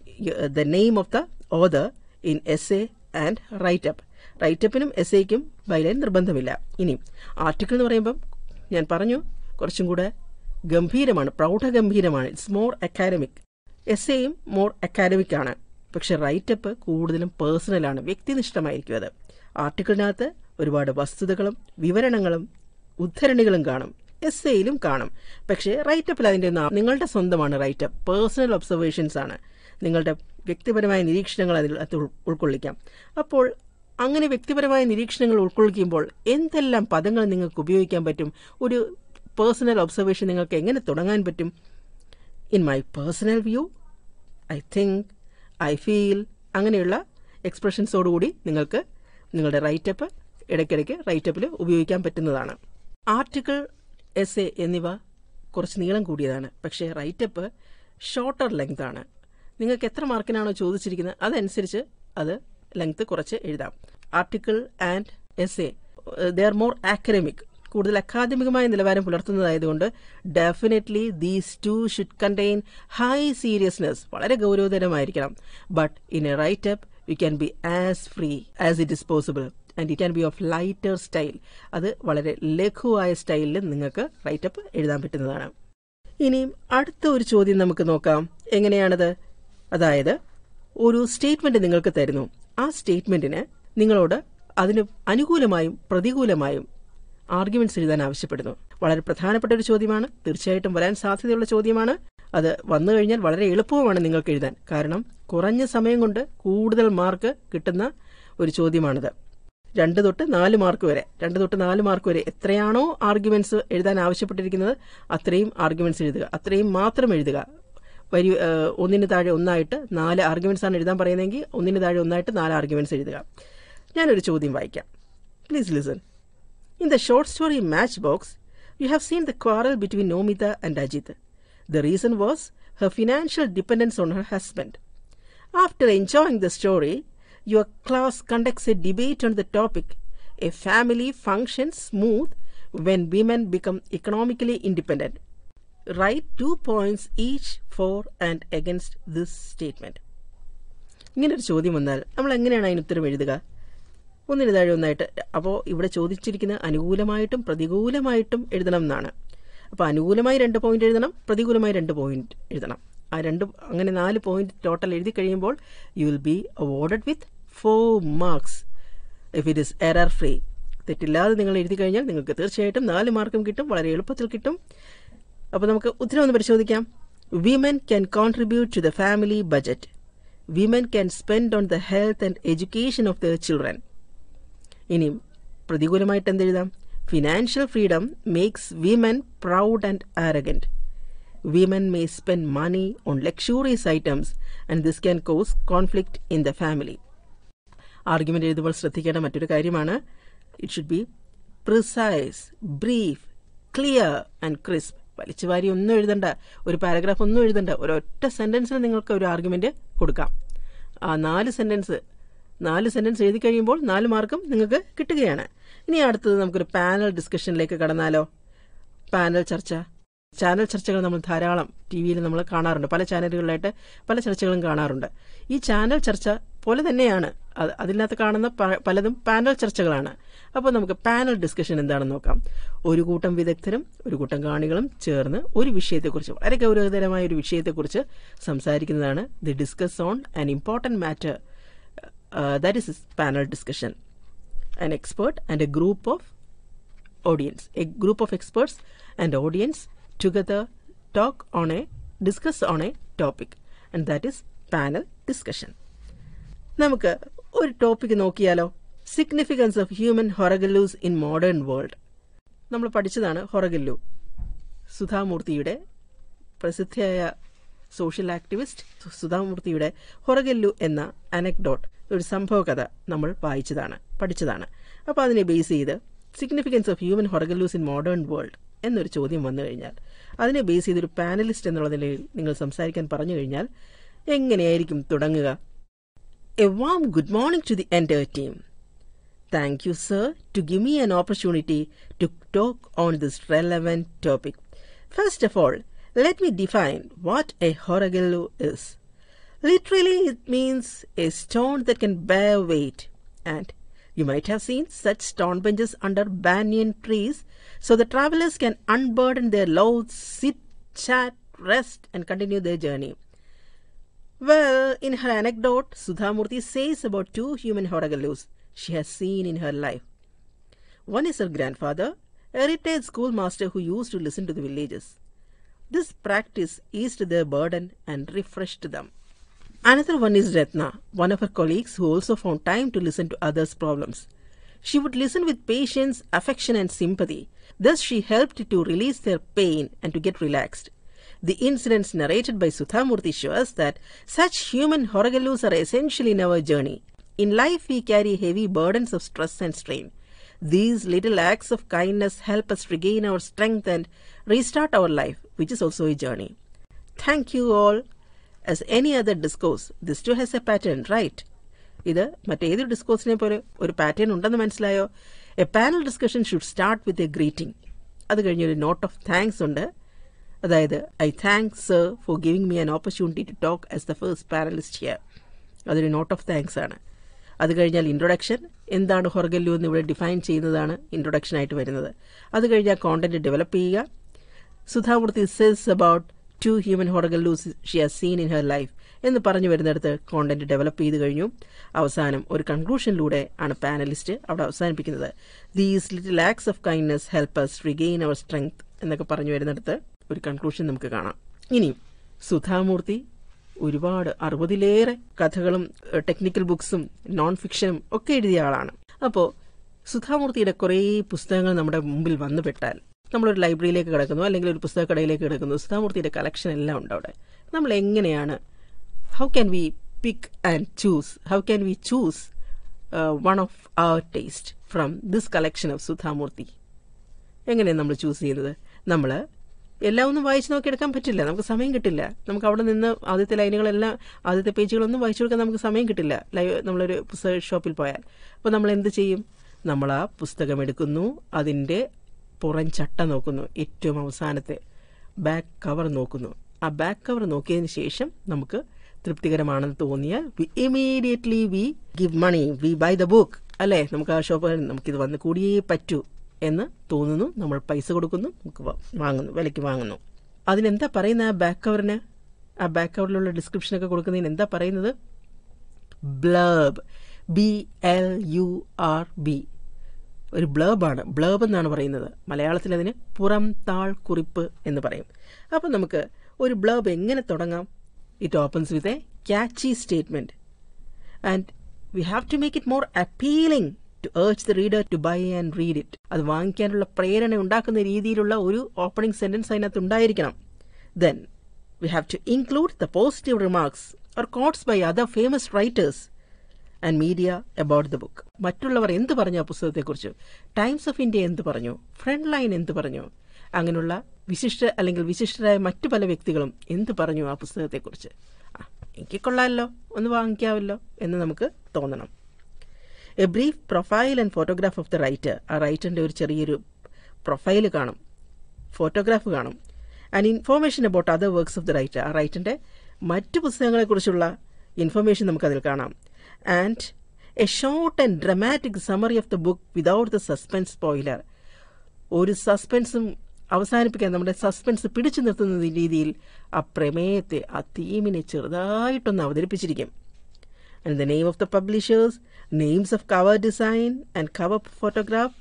the name of the author in essay and write-up. Write-upനും essayക്കും byline നിർബന്ധമില്ല. ഇനി article എന്ന് പറയുമ്പം ഞാൻ പറഞ്ഞു കുറച്ചും കൂടെ ഗംഭീരമാണ്, പ്രൗഢഗംഭീരമാണ്. It's more academic. എസ്സേയും മോർ അക്കാഡമിക് ആണ്. പക്ഷെ റൈറ്റപ്പ് കൂടുതലും പേഴ്സണലാണ്, വ്യക്തിനിഷ്ഠമായിരിക്കും. അത് ആർട്ടിക്കിളിനകത്ത് ഒരുപാട് വസ്തുതകളും വിവരണങ്ങളും ഉദ്ധരണികളും കാണും, എസ്സേയിലും കാണും. പക്ഷേ റൈറ്റപ്പിൽ അതിൻ്റെ നിങ്ങളുടെ സ്വന്തമാണ് റൈറ്റപ്പ്, പേഴ്സണൽ ഒബ്സർവേഷൻസ് ആണ്, നിങ്ങളുടെ വ്യക്തിപരമായ നിരീക്ഷണങ്ങൾ അതിൽ ഉൾക്കൊള്ളിക്കാം. അപ്പോൾ അങ്ങനെ വ്യക്തിപരമായ നിരീക്ഷണങ്ങൾ ഉൾക്കൊള്ളിക്കുമ്പോൾ എന്തെല്ലാം പദങ്ങൾ നിങ്ങൾക്ക് ഉപയോഗിക്കാൻ പറ്റും, ഒരു പേഴ്സണൽ ഒബ്സർവേഷൻ നിങ്ങൾക്ക് എങ്ങനെ തുടങ്ങാൻ പറ്റും? In my personal view, I think, I feel, അങ്ങനെയുള്ള എക്സ്പ്രഷൻസോടുകൂടി നിങ്ങൾക്ക് നിങ്ങളുടെ റൈറ്റപ്പ് ഇടയ്ക്കിടയ്ക്ക് റൈറ്റപ്പിൽ ഉപയോഗിക്കാൻ പറ്റുന്നതാണ്. ആർട്ടിക്കിൾ, എസ്സേ എന്നിവ കുറച്ച് നീളം കൂടിയതാണ്, പക്ഷേ റൈറ്റപ്പ് ഷോർട്ടർ ലെങ്ത് ആണ്. നിങ്ങൾക്ക് എത്ര മാർക്കിനാണോ ചോദിച്ചിരിക്കുന്നത് അതനുസരിച്ച് അത് ലെങ്ത് കുറച്ച് എഴുതാം. Article and essay they are more academic, കൂടുതൽ അക്കാദമികമായ നിലവാരം പുലർത്തുന്നതായതുകൊണ്ട് definitely these two should contain high seriousness, വളരെ ഗൗരവതരമായിരിക്കണം. But in a write-up you can be as free as it is possible and it can be of lighter style. അത് വളരെ ലഘുവായ സ്റ്റൈലിൽ നിങ്ങൾക്ക് റൈറ്റപ്പ് എഴുതാൻ പറ്റുന്നതാണ്. ഇനിയും അടുത്ത ഒരു ചോദ്യം നമുക്ക് നോക്കാം. എങ്ങനെയാണത്? അതായത് ഒരു സ്റ്റേറ്റ്മെന്റ് നിങ്ങൾക്ക് തരുന്നു, ആ സ്റ്റേറ്റ്മെന്റിന് നിങ്ങളോട് അതിന് അനുകൂലമായും പ്രതികൂലമായും ആർഗ്യുമെന്റ്സ് എഴുതാൻ ആവശ്യപ്പെടുന്നു. വളരെ പ്രധാനപ്പെട്ട ഒരു ചോദ്യമാണ്, തീർച്ചയായിട്ടും വരാൻ സാധ്യതയുള്ള ചോദ്യമാണ്. അത് വന്നു കഴിഞ്ഞാൽ വളരെ എളുപ്പവുമാണ് നിങ്ങൾക്ക് എഴുതാൻ, കാരണം കുറഞ്ഞ സമയം കൊണ്ട് കൂടുതൽ മാർക്ക് കിട്ടുന്ന ഒരു ചോദ്യമാണിത്. 2 തൊട്ട് 4 മാർക്ക് വരെ എത്രയാണോ ആർഗ്യുമെന്റ്സ് എഴുതാൻ ആവശ്യപ്പെട്ടിരിക്കുന്നത് അത്രയും ആർഗ്യുമെന്റ്സ് എഴുതുക, അത്രയും മാത്രം എഴുതുക. ഒന്നിന് താഴെ ഒന്നായിട്ട് 4 ആർഗ്യുമെന്റ്സ് ആണ് എഴുതാൻ പറയുന്നതെങ്കിൽ ഒന്നിന് താഴെ ഒന്നായിട്ട് 4 ആർഗ്യുമെന്റ്സ് എഴുതുക. ഞാനൊരു ചോദ്യം വായിക്കാം. Please listen. In the short story Matchbox, you have seen the quarrel between Nomita and Ajit. The reason was her financial dependence on her husband. After enjoying the story, your class conducts a debate on the topic, a family functions smooth when women become economically independent. Write 2 points each for and against this statement. ഇങ്ങനൊരു ചോദ്യം വന്നാൽ നമ്മൾ എങ്ങനെയാണ് അതിന് ഉത്തരം എഴുതുക? ഒന്നിന് താഴെ ഒന്നായിട്ട്. അപ്പോൾ ഇവിടെ ചോദിച്ചിരിക്കുന്ന അനുകൂലമായിട്ടും പ്രതികൂലമായിട്ടും എഴുതണം എന്നാണ്. അപ്പോൾ അനുകൂലമായി 2 പോയിന്റ് എഴുതണം, പ്രതികൂലമായി 2 പോയിന്റ് എഴുതണം. ആ അങ്ങനെ 4 പോയിന്റ് ടോട്ടൽ എഴുതി കഴിയുമ്പോൾ you will be awarded with 4 marks if it is error free. തെറ്റില്ലാതെ നിങ്ങൾ എഴുതി കഴിഞ്ഞാൽ നിങ്ങൾക്ക് തീർച്ചയായിട്ടും 4 മാർക്കും കിട്ടും, വളരെ എളുപ്പത്തിൽ കിട്ടും. അപ്പോൾ നമുക്ക് ഉത്തരം ഒന്ന് പരിശോധിക്കാം. Women can contribute to the family budget. Women can spend on the health and education of the children. ഇനിയും പ്രതികൂലമായിട്ട് എന്തെഴുതാം? Financial freedom makes women proud and arrogant. Women may spend money on luxurious items and this can cause conflict in the family. Argument എഴുതുമ്പോൾ ശ്രദ്ധിക്കേണ്ട മറ്റൊരു കാര്യമാണ്, it should be precise, brief, clear and crisp. വലിച്ചുവാരി ഒന്നും എഴുതണ്ട, ഒരു paragraph ഒന്നും എഴുതണ്ട, ഒരൊറ്റ സെന്റൻസിൽ നിങ്ങൾക്ക് ഒരു ആർഗ്യുമെന്റ് കൊടുക്കാം. ആ 4 സെന്റൻസ് എഴുതി കഴിയുമ്പോൾ 4 മാർക്കും നിങ്ങൾക്ക് കിട്ടുകയാണ്. ഇനി അടുത്തത് നമുക്കൊരു പാനൽ ഡിസ്കഷനിലേക്ക് കടന്നാലോ? ചാനൽ ചർച്ചകൾ നമ്മൾ ധാരാളം TV-യിൽ നമ്മൾ കാണാറുണ്ട്, പല ചാനലുകളിലായിട്ട് പല ചർച്ചകളും കാണാറുണ്ട്. ഈ ചാനൽ ചർച്ച പോലെ തന്നെയാണ് അതിനകത്ത് കാണുന്ന പലതും പാനൽ ചർച്ചകളാണ്. അപ്പോൾ നമുക്ക് പാനൽ ഡിസ്കഷൻ എന്താണെന്ന് നോക്കാം. ഒരു കൂട്ടം വിദഗ്ധരും ഒരു കൂട്ടം കാണികളും ചേർന്ന് ഒരു വിഷയത്തെക്കുറിച്ച്, വളരെ ഗൗരവതരമായ ഒരു വിഷയത്തെക്കുറിച്ച് സംസാരിക്കുന്നതാണ് the discuss on an important matter. That is panel discussion. An expert and a group of audience. A group of experts and audience together discuss on a topic. And that is panel discussion. നമുക്ക് ഒരു topic നോക്കിയാലോ? Significance of human horagallus in modern world. നമ്മൾ പഠിച്ചതാണ് ഹൊറഗല്ലു, സുധാമൂർത്തിയുടെ പ്രസിദ്ധയായ social activist സുധാമൂർത്തിയുടെ ഹൊറഗല്ലു എന്ന anecdote, ഒരു സംഭവ കഥ നമ്മൾ പഠിച്ചതാണ്. അപ്പോൾ അതിനെ ബേസ് ചെയ്ത് significance of human horagallus in modern world എന്നൊരു ചോദ്യം വന്നു കഴിഞ്ഞാൽ അതിനെ ബേസ് ചെയ്തൊരു പാനലിസ്റ്റ് എന്നുള്ള നിലയിൽ നിങ്ങൾ സംസാരിക്കാൻ പറഞ്ഞു കഴിഞ്ഞാൽ എങ്ങനെയായിരിക്കും തുടങ്ങുക? A warm good morning to the entire team. Thank you sir to give me an opportunity to talk on this relevant topic. First of all, let me define what a horagallu is. Literally, it means a stone that can bear weight. And you might have seen such stone benches under banyan trees so the travelers can unburden their loads, sit, chat, rest and continue their journey. Well, in her anecdote, Sudhamurthy says about 2 human Horagallus she has seen in her life. One is her grandfather, a retired schoolmaster who used to listen to the villagers. This practice eased their burden and refreshed them. Another one is Ratna, one of her colleagues who also found time to listen to others' problems. She would listen with patience, affection and sympathy. Thus she helped to release their pain and to get relaxed. The incidents narrated by Sudhamurthy show us that such human Horagallus are essential in our journey. In life we carry heavy burdens of stress and strain. These little acts of kindness help us regain our strength and restart our life, which is also a journey. Thank you all. As any other discourse, this too has a pattern, right? ഇത് മറ്റേതൊരു ഡിസ്കോഴ്സിനെ പോലെ ഒരു pattern ഉണ്ടെന്ന് മനസ്സിലായോ? A panel discussion should start with a greeting. അത് കഴിഞ്ഞൊരു note of thanks ഉണ്ട്. അതായത് I thank sir for giving me an opportunity to talk as the first panelist here. അതൊരു നോട്ട് ഓഫ് താങ്ക്സ് ആണ്. അത് കഴിഞ്ഞാൽ ഇൻട്രൊഡക്ഷൻ, എന്താണ് ഹൊറഗല്ലു എന്ന് ഇവിടെ ഡിഫൈൻ ചെയ്യുന്നതാണ് ഇൻട്രൊഡക്ഷനായിട്ട് വരുന്നത്. അത് കഴിഞ്ഞാൽ കോണ്ടന്റ് ഡെവലപ്പ് ചെയ്യുക. Sudhamurthy says about 2 human Horagallus she has seen in her life എന്ന് പറഞ്ഞു വരുന്നിടത്ത് കോണ്ടന്റ് ഡെവലപ്പ് ചെയ്ത് കഴിഞ്ഞു. അവസാനം ഒരു കൺക്ലൂഷനിലൂടെ ആണ് പാനലിസ്റ്റ് അവിടെ അവസാനിപ്പിക്കുന്നത്. These little acts of kindness help us regain our strength എന്നൊക്കെ പറഞ്ഞു വരുന്നിടത്ത് ഒരു കൺക്ലൂഷൻ നമുക്ക് കാണാം. ഇനി സുധാമൂർത്തി ഒരുപാട് 60-ലേറെ കഥകളും ടെക്നിക്കൽ ബുക്സും നോൺ ഫിക്ഷനും ഒക്കെ എഴുതിയ ആളാണ്. അപ്പോൾ സുധാമൂർത്തിയുടെ കുറേ പുസ്തകങ്ങൾ നമ്മുടെ മുമ്പിൽ വന്നുപെട്ടാൽ നമ്മളൊരു ലൈബ്രറിയിലേക്ക് കിടക്കുന്നു, അല്ലെങ്കിൽ ഒരു പുസ്തകക്കടയിലേക്ക് കിടക്കുന്നു, സുധാമൂർത്തിയുടെ കളക്ഷൻ എല്ലാം ഉണ്ട് അവിടെ. നമ്മൾ എങ്ങനെയാണ് how can we pick and choose, how can we choose one of our taste from this collection of Sudha Murthy? എങ്ങനെയാണ് നമ്മൾ ചൂസ് ചെയ്യുന്നത്? നമ്മൾ എല്ലാം ഒന്നും വായിച്ച് നോക്കിയെടുക്കാൻ പറ്റില്ല, നമുക്ക് സമയം കിട്ടില്ല. നമുക്ക് അവിടെ നിന്ന് ആദ്യത്തെ ലൈനുകളെല്ലാം, ആദ്യത്തെ പേജുകളൊന്നും വായിച്ചു കൊടുക്കാൻ നമുക്ക് സമയം കിട്ടില്ല നമ്മളൊരു പുസ്തക ഷോപ്പിൽ പോയാൽ. അപ്പോൾ നമ്മൾ എന്ത് ചെയ്യും? നമ്മൾ ആ പുസ്തകം എടുക്കുന്നു, അതിൻ്റെ പുറം ചട്ട നോക്കുന്നു, ഏറ്റവും അവസാനത്തെ ബാക്ക് കവർ നോക്കുന്നു. ആ ബാക്ക് കവർ നോക്കിയതിന് ശേഷം നമുക്ക് തൃപ്തികരമാണെന്ന് തോന്നിയാൽ immediately we give money, we buy the book. അല്ലേ, നമുക്ക് ആ ഷോപ്പിൽ നമുക്കിത് വന്ന് കൂടിയേ പറ്റൂ എന്ന് തോന്നുന്നു, നമ്മൾ പൈസ കൊടുക്കുന്നു, നമുക്ക് വാങ്ങുന്നു, വിലയ്ക്ക് വാങ്ങുന്നു. അതിനെന്താ പറയുന്നത്? ആ ബാക്ക് കവറിന്, ആ ബാക്ക് കവറിലുള്ള ഡിസ്ക്രിപ്ഷനൊക്കെ കൊടുക്കുന്നതിന് എന്താ പറയുന്നത്? ബ്ലർബ്, BLURB, ഒരു ബ്ലർബാണ്. ബ്ലർബ് എന്നാണ് പറയുന്നത്. മലയാളത്തിൽ അതിന് പുറം താൾ കുറിപ്പ് എന്ന് പറയും. അപ്പം നമുക്ക് ഒരു ബ്ലർബ് എങ്ങനെ തുടങ്ങാം? It opens with a catchy statement and we have to make it more appealing to urge the reader to buy and read it. അത് വാങ്ങിക്കാനുള്ള പ്രേരണ ഉണ്ടാക്കുന്ന രീതിയിലുള്ള ഒരു ഓപ്പണിംഗ് സെന്റൻസ് അതിനകത്ത് ഉണ്ടായിരിക്കണം. Then we have to include the positive remarks or quotes by other famous writers and media about the book. മറ്റുള്ളവർ എന്ത് പറഞ്ഞു ആ പുസ്തകത്തെക്കുറിച്ച്? ടൈംസ് ഓഫ് ഇന്ത്യ എന്ത് പറഞ്ഞു? ഫ്രണ്ട് ലൈൻ എന്ത് പറഞ്ഞു? അങ്ങനെയുള്ള വിശിഷ്ടരായ മറ്റു പല വ്യക്തികളും എന്ത് പറഞ്ഞു ആ പുസ്തകത്തെക്കുറിച്ച്? എനിക്ക് കൊള്ളാമല്ലോ, ഒന്ന് വാങ്ങിക്കാമല്ലോ എന്ന് നമുക്ക് തോന്നണം. A brief profile and photograph of the writer. ആ റൈറ്ററിൻ്റെ ഒരു ചെറിയൊരു പ്രൊഫൈൽ കാണും, ഫോട്ടോഗ്രാഫ് കാണും. And information about other works of the writer. ആ റൈറ്ററിൻ്റെ മറ്റു പുസ്തകങ്ങളെക്കുറിച്ചുള്ള ഇൻഫർമേഷൻ നമുക്കതിൽ കാണാം. And a short and dramatic summary of the book without the suspense spoiler. ഒരു സസ്പെൻസും അവസാനിപ്പിക്കാൻ, നമ്മുടെ സസ്പെൻസ് പിടിച്ചു നിർത്തുന്ന രീതിയിൽ ആ പ്രമേയത്തെ, ആ തീമിനെ ചെറുതായിട്ടൊന്ന് അവതരിപ്പിച്ചിരിക്കും. And the name of the publishers, names of cover design and cover photograph,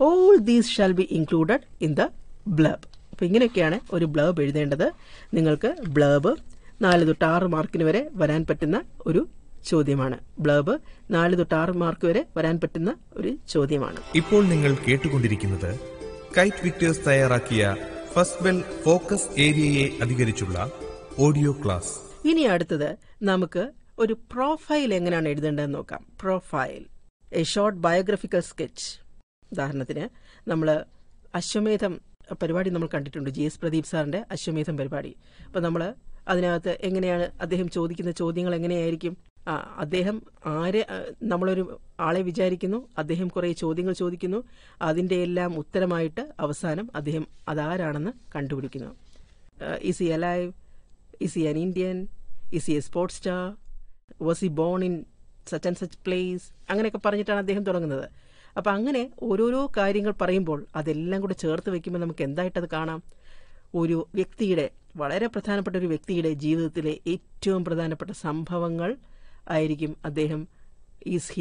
all these shall be included in the blurb. അപ്പോൾ ഇങ്ങനെയൊക്കെയാണ് ഒരു ബ്ലർബ് എഴുതേണ്ടത്. നിങ്ങൾക്ക് ബ്ലർബ് 4 തൊട്ട് 6 മാർക്കിന് വരെ വരാൻ പറ്റുന്ന ഒരു ചോദ്യമാണ്. ബ്ലർബ് 4 തൊട്ട് 6 മാർക്ക് വരെ വരാൻ പറ്റുന്ന ഒരു ചോദ്യമാണ്. ഇപ്പോൾ നിങ്ങൾ കേട്ടുകൊണ്ടിരിക്കുന്നത് കൈറ്റ് വിക്ടേഴ്സ് തയ്യാറാക്കിയ ഫസ്റ്റ് ബെൽ ഫോക്കസ് ഏരിയയെ അധികരിച്ചുള്ള ഓഡിയോ ക്ലാസ്. ഇനി അടുത്തത് നമുക്ക് ഒരു പ്രൊഫൈൽ എങ്ങനെയാണ് എഴുതേണ്ടതെന്ന് നോക്കാം. Profile, a short biographical sketch. ഉദാഹരണത്തിന് നമ്മൾ അശ്വമേധം പരിപാടി നമ്മൾ കണ്ടിട്ടുണ്ട്, GS പ്രദീപ് സാറിന്റെ അശ്വമേധം പരിപാടി. അപ്പം നമ്മൾ അതിനകത്ത് എങ്ങനെയാണ് അദ്ദേഹം ചോദിക്കുന്ന ചോദ്യങ്ങൾ എങ്ങനെയായിരിക്കും? അദ്ദേഹം നമ്മളൊരു ആളെ വിചാരിക്കുന്നു, അദ്ദേഹം കുറേ ചോദ്യങ്ങൾ ചോദിക്കുന്നു, അതിൻ്റെ എല്ലാം ഉത്തരമായിട്ട് അവസാനം അദ്ദേഹം അതാരാണെന്ന് കണ്ടുപിടിക്കുന്നു. Is he alive? Is he an Indian? Is he A sports star? Was he born in such and such place? അങ്ങനെയൊക്കെ പറഞ്ഞിട്ടാണ് അദ്ദേഹം തുടങ്ങുന്നത്. അപ്പം അങ്ങനെ ഓരോരോ കാര്യങ്ങൾ പറയുമ്പോൾ അതെല്ലാം കൂടെ ചേർത്ത് വെക്കുമ്പോൾ നമുക്ക് എന്തായിട്ടത് കാണാം? ഒരു വ്യക്തിയുടെ വളരെ പ്രധാനപ്പെട്ട ഒരു വ്യക്തിയുടെ ജീവിതത്തിലെ ഏറ്റവും പ്രധാനപ്പെട്ട സംഭവങ്ങൾ ആയിരിക്കും അദ്ദേഹം ഈസ്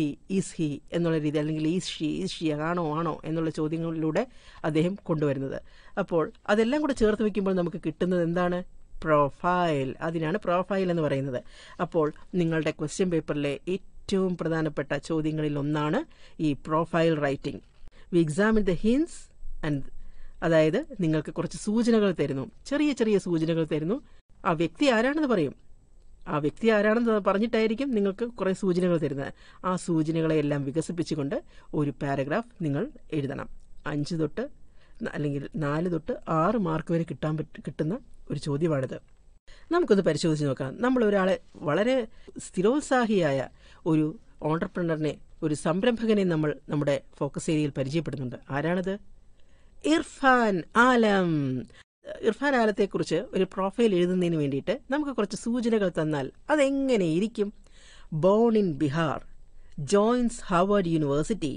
ഹി എന്നുള്ള രീതി, അല്ലെങ്കിൽ ഈസ് ഷി ആണോ എന്നുള്ള ചോദ്യങ്ങളിലൂടെ അദ്ദേഹം കൊണ്ടുവരുന്നത്. അപ്പോൾ അതെല്ലാം കൂടെ ചേർത്ത് വയ്ക്കുമ്പോൾ നമുക്ക് കിട്ടുന്നത് എന്താണ്? പ്രൊഫൈൽ. അതിനാണ് പ്രൊഫൈൽ എന്ന് പറയുന്നത്. അപ്പോൾ നിങ്ങളുടെ ക്വസ്റ്റ്യൻ പേപ്പറിലെ ഏറ്റവും പ്രധാനപ്പെട്ട ചോദ്യങ്ങളിൽ ഒന്നാണ് ഈ profile writing. We examine the hints and, അതായത് നിങ്ങൾക്ക് കുറച്ച് സൂചനകൾ തരുന്നു, ചെറിയ ചെറിയ സൂചനകൾ തരുന്നു. ആ വ്യക്തി ആരാണെന്ന് പറയും, ആ വ്യക്തി ആരാണെന്ന് പറഞ്ഞിട്ടായിരിക്കും നിങ്ങൾക്ക് കുറേ സൂചനകൾ തരുന്നത്. ആ സൂചനകളെയെല്ലാം വികസിപ്പിച്ചുകൊണ്ട് ഒരു പാരഗ്രാഫ് നിങ്ങൾ എഴുതണം. 5 തൊട്ട് അല്ലെങ്കിൽ 4 തൊട്ട് 6 മാർക്ക് വരെ കിട്ടുന്ന ഒരു ചോദ്യമാണിത്. നമുക്കൊന്ന് പരിശോധിച്ച് നോക്കാം. നമ്മൾ ഒരാളെ, വളരെ സ്ഥിരോത്സാഹിയായ ഒരു ഓണ്ടർപ്രണറിനെ, ഒരു സംരംഭകനെ നമ്മൾ നമ്മുടെ ഫോക്കസ് ഏരിയയിൽ പരിചയപ്പെടുന്നുണ്ട്. ആരാണത്? ഇർഫാൻ ആലം. ഇർഫാൻ ആലത്തെക്കുറിച്ച് ഒരു പ്രൊഫൈൽ എഴുതുന്നതിന് വേണ്ടിയിട്ട് നമുക്ക് കുറച്ച് സൂചനകൾ തന്നാൽ അതെങ്ങനെ ഇരിക്കും? Born in Bihar, joins Harvard University,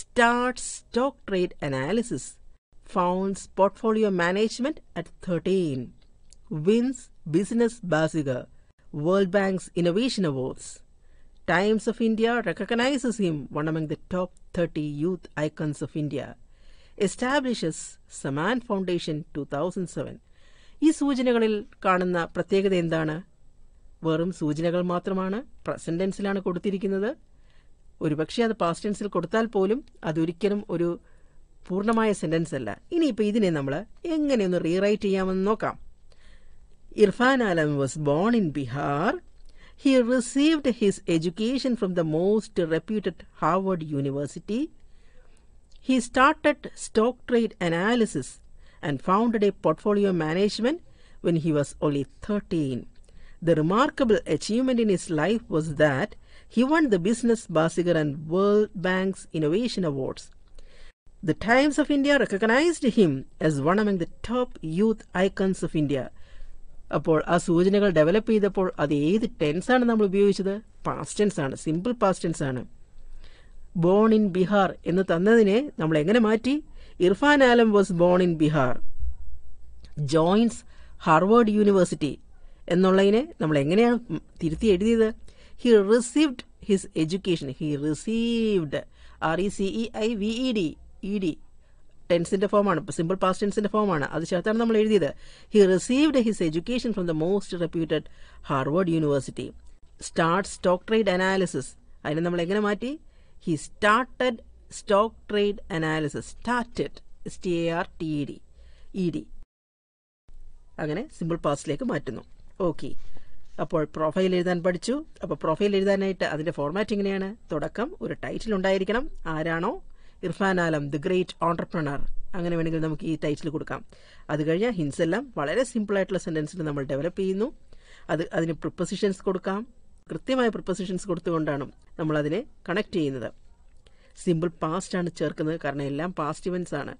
starts stock trade analysis, founds portfolio management at 13, wins business basikar, world banks innovation awards, Times of India recognizes him one among the top 30 youth icons of India, establishes Zaman foundation 2007. ഈ സൂചനകളിൽ കാണുന്ന പ്രത്യേകത എന്താണ്? വെറും സൂചനകൾ മാത്രമാണ്. Present ടെൻസിലാണ് കൊടുത്തിരിക്കുന്നത്. ഒരുപക്ഷെ അത് പാസ്റ്റ് ടെൻസിൽ കൊടുത്താൽ പോലും അതൊരിക്കലും ഒരു പൂർണ്ണമായ സെന്റൻസ് അല്ല. ഇനിയിപ്പോൾ ഇതിനെ നമ്മൾ എങ്ങനെയൊന്ന് റീറൈറ്റ് ചെയ്യാമെന്ന് നോക്കാം. Irfan Alam was born in Bihar. He received his education from the most reputed Harvard University. He started stock trade analysis and founded a portfolio management when he was only 13. The remarkable achievement in his life was that he won the Business Bazaar and World Bank's Innovation Awards. The Times of India recognized him as one among the top youth icons of India. അപ്പോൾ ആ സൂചനകൾ develop ചെയ്തപ്പോൾ അത് ഏത് ടെൻസാണ് നമ്മൾ ഉപയോഗിച്ചത്? Past tense ആണ്, സിമ്പിൾ പാസ്റ്റ് ടെൻസ് ആണ്. ബോൺ ഇൻ ബിഹാർ എന്ന് തന്നതിനെ നമ്മൾ എങ്ങനെ മാറ്റി? Irfan Alam was born in Bihar, joins Harvard University എന്നുള്ളതിനെ നമ്മൾ എങ്ങനെയാണ് തിരുത്തി എഴുതിയത്? He received his education. He received, RECEIVED, ടെൻസിന്റെ ഫോമാണ്, സിമ്പിൾ പാസ്റ്റ് ടെൻസിന്റെ ഫോമാണ്. അത് ചേർത്താണ് നമ്മൾ എഴുതിയത്. He received his education from the most reputed Harvard University. Start stock trade analysis, അതിനെ നമ്മൾ എങ്ങനെ മാറ്റി? He started stock trade analysis. Started, STARTED. അങ്ങനെ സിമ്പിൾ പാസ്റ്റിലേക്ക് മാറ്റുന്നു. ഓക്കെ, അപ്പോൾ പ്രൊഫൈൽ എഴുതാൻ പഠിച്ചു. അപ്പോൾ പ്രൊഫൈൽ എഴുതാനായിട്ട് അതിന്റെ ഫോർമാറ്റ് എങ്ങനെയാണ്? തുടക്കം ഒരു ടൈറ്റിൽ ഉണ്ടായിരിക്കണം. ആരാണോ? ഇർഫാൻ ആലം, ദി ഗ്രേറ്റ് ഓണ്ടർപ്രണർ, അങ്ങനെ വേണമെങ്കിൽ നമുക്ക് ഈ ടൈറ്റിൽ കൊടുക്കാം. അത് കഴിഞ്ഞാൽ ഹിൻസ് എല്ലാം വളരെ സിമ്പിൾ ആയിട്ടുള്ള സെന്റൻസിൽ നമ്മൾ ഡെവലപ്പ് ചെയ്യുന്നു. അതിന് പ്രിപ്പൊസിഷൻസ് കൊടുക്കാം. കൃത്യമായ പ്രിപ്പൊസിഷൻസ് കൊടുത്തുകൊണ്ടാണ് നമ്മൾ അതിനെ കണക്ട് ചെയ്യുന്നത്. സിമ്പിൾ പാസ്റ്റ് ആണ് ചേർക്കുന്നത്, കാരണം എല്ലാം പാസ്റ്റ് ഇവൻസ് ആണ്.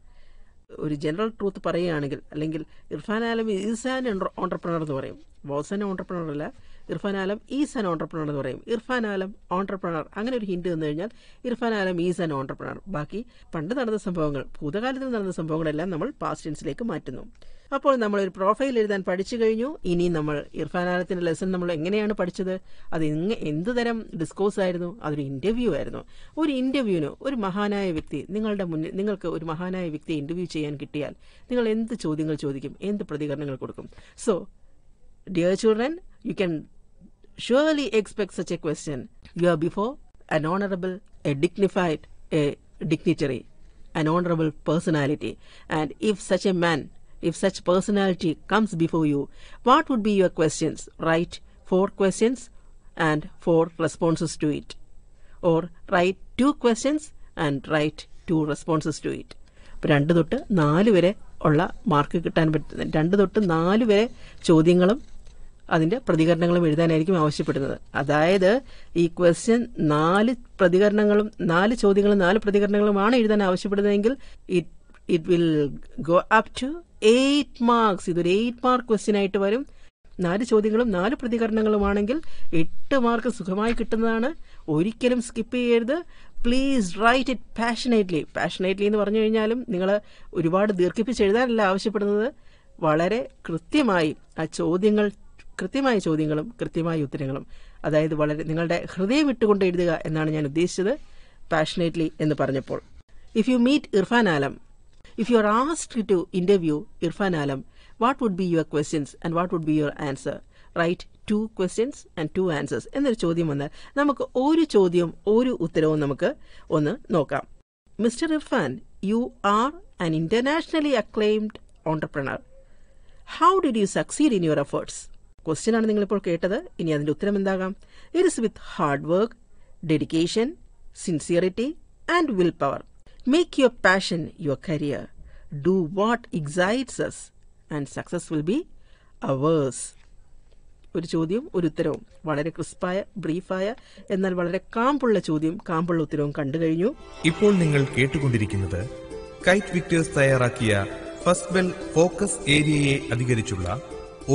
ഒരു ജനറൽ ട്രൂത്ത് പറയുകയാണെങ്കിൽ, അല്ലെങ്കിൽ ഇർഫാൻ ആലം ഈസ് ആൻ ഓണ്ടർപ്രണർ എന്ന് പറയും. വാസ് ആൻ ഓണ്ടർപ്രണർ അല്ല, ഇർഫാൻ ആലം ഈസ് ആൻ ഓണ്ടർപ്രണർ എന്ന് പറയും. ഇർഫാൻ ആലം ഓണ്ടർപ്രണർ, അങ്ങനെ ഒരു ഹിന്റ് തന്നു കഴിഞ്ഞാൽ ഇർഫാൻ ആലം ഈസ് ആൻ ഓണ്ടർപ്രണർ. ബാക്കി പണ്ട് നടന്ന സംഭവങ്ങൾ, ഭൂതകാലത്തിൽ നടന്ന സംഭവങ്ങളെല്ലാം നമ്മൾ പാസ്റ്റ് ടെൻസിലേക്ക് മാറ്റുന്നു. അപ്പോൾ നമ്മൾ ഒരു പ്രൊഫൈൽ എഴുതാൻ പഠിച്ചു കഴിഞ്ഞു. ഇനി നമ്മൾ ഇർഫാൻ ആലത്തിന്റെ ലെസൺ നമ്മൾ എങ്ങനെയാണ് പഠിച്ചത്? അത് എന്ത് തരം ഡിസ്കോഴ്സ് ആയിരുന്നു? അതൊരു ഇന്റർവ്യൂ ആയിരുന്നു. ഒരു ഇന്റർവ്യൂവിന് ഒരു മഹാനായ വ്യക്തി നിങ്ങളുടെ മുന്നിൽ, നിങ്ങൾക്ക് ഒരു മഹാനായ വ്യക്തിയെ ഇന്റർവ്യൂ ചെയ്യാൻ കിട്ടിയാൽ നിങ്ങൾ എന്ത് ചോദ്യങ്ങൾ ചോദിക്കും? എന്ത് പ്രതികരണങ്ങൾ കൊടുക്കും? So dear children, you can surely expect such a question. You are before an honorable, a dignified, a dignitary, an honorable personality. And if such a man, if such personality comes before you, what would be your questions? Write 4 questions and 4 responses to it. Or write 2 questions and write 2 responses to it. 2 തൊട്ട് 4 വരെ ഉള്ള mark കിട്ടാൻ പറ്റുന്ന 2 തൊട്ട് 4 വരെ ചോദ്യങ്ങളും അതിന്റെ പ്രതികരണങ്ങളും എഴുതാനായിരിക്കും ആവശ്യപ്പെടുന്നത്. അതായത് ഈ ക്വസ്റ്റ്യൻ 4 പ്രതികരണങ്ങളും 4 ചോദ്യങ്ങളും 4 പ്രതികരണങ്ങളുമാണ് എഴുതാൻ ആവശ്യപ്പെടുന്നതെങ്കിൽ it will go up to 8 marks. ഇതൊരു 8 മാർക്ക് ക്വസ്റ്റ്യൻ ആയിട്ട് വരും. 4 ചോദ്യങ്ങളും 4 പ്രതികരണങ്ങളുമാണെങ്കിൽ 8 മാർക്ക് സുഖമായി കിട്ടുന്നതാണ്. ഒരിക്കലും സ്കിപ്പ് ചെയ്യരുത്. Please write it passionately. Passionately എന്ന് പറഞ്ഞു കഴിഞ്ഞാലും നിങ്ങൾ ഒരുപാട് ദീർഘിപ്പിച്ച് എഴുതാനല്ല ആവശ്യപ്പെടുന്നത്. വളരെ കൃത്യമായി ആ കൃത്യമായ ചോദ്യങ്ങളും കൃത്യമായ ഉത്തരങ്ങളും, അതായത് വളരെ നിങ്ങളുടെ ഹൃദയം വിട്ടുകൊണ്ട് എഴുതുക എന്നാണ് ഞാൻ ഉദ്ദേശിച്ചത് പാഷനേറ്റ്ലി എന്ന് പറഞ്ഞപ്പോൾ. If you meet Irfan Alam, if you are asked to interview Irfan Alam, what would be your questions and what would be your answer? Write 2 questions and 2 answers എന്നൊരു ചോദ്യം വന്നാൽ നമുക്ക് ഒരു ചോദ്യവും ഒരു ഉത്തരവും നമുക്ക് ഒന്ന് നോക്കാം. Mister Irfan, you are an internationally acclaimed entrepreneur. How did you succeed in your efforts? Question ആണ് നിങ്ങളിപ്പോൾ കേട്ടത്. ഇനി അതിന്റെ ഉത്തരം എന്താകാം? It is with hard work, dedication, sincerity and willpower. Make your passion your career. Do what excites us and success will be ours. ഒരു ചോദ്യം ഒരു ഉത്തരവും, വളരെ ക്രിസ്പായ ബ്രീഫായ എന്നാൽ വളരെ കാമ്പുള്ള ചോദ്യം കാമ്പുള്ള ഉത്തരവും കണ്ടു കഴിഞ്ഞു. ഇപ്പോൾ നിങ്ങൾ കേട്ടുകൊണ്ടിരിക്കുന്നത് കൈറ്റ് വിക്ടേഴ്സ് തയ്യാറാക്കിയ ഫസ്റ്റ് ബെൽ ഫോക്കസ് ഏരിയയെ അധികരിച്ചുള്ള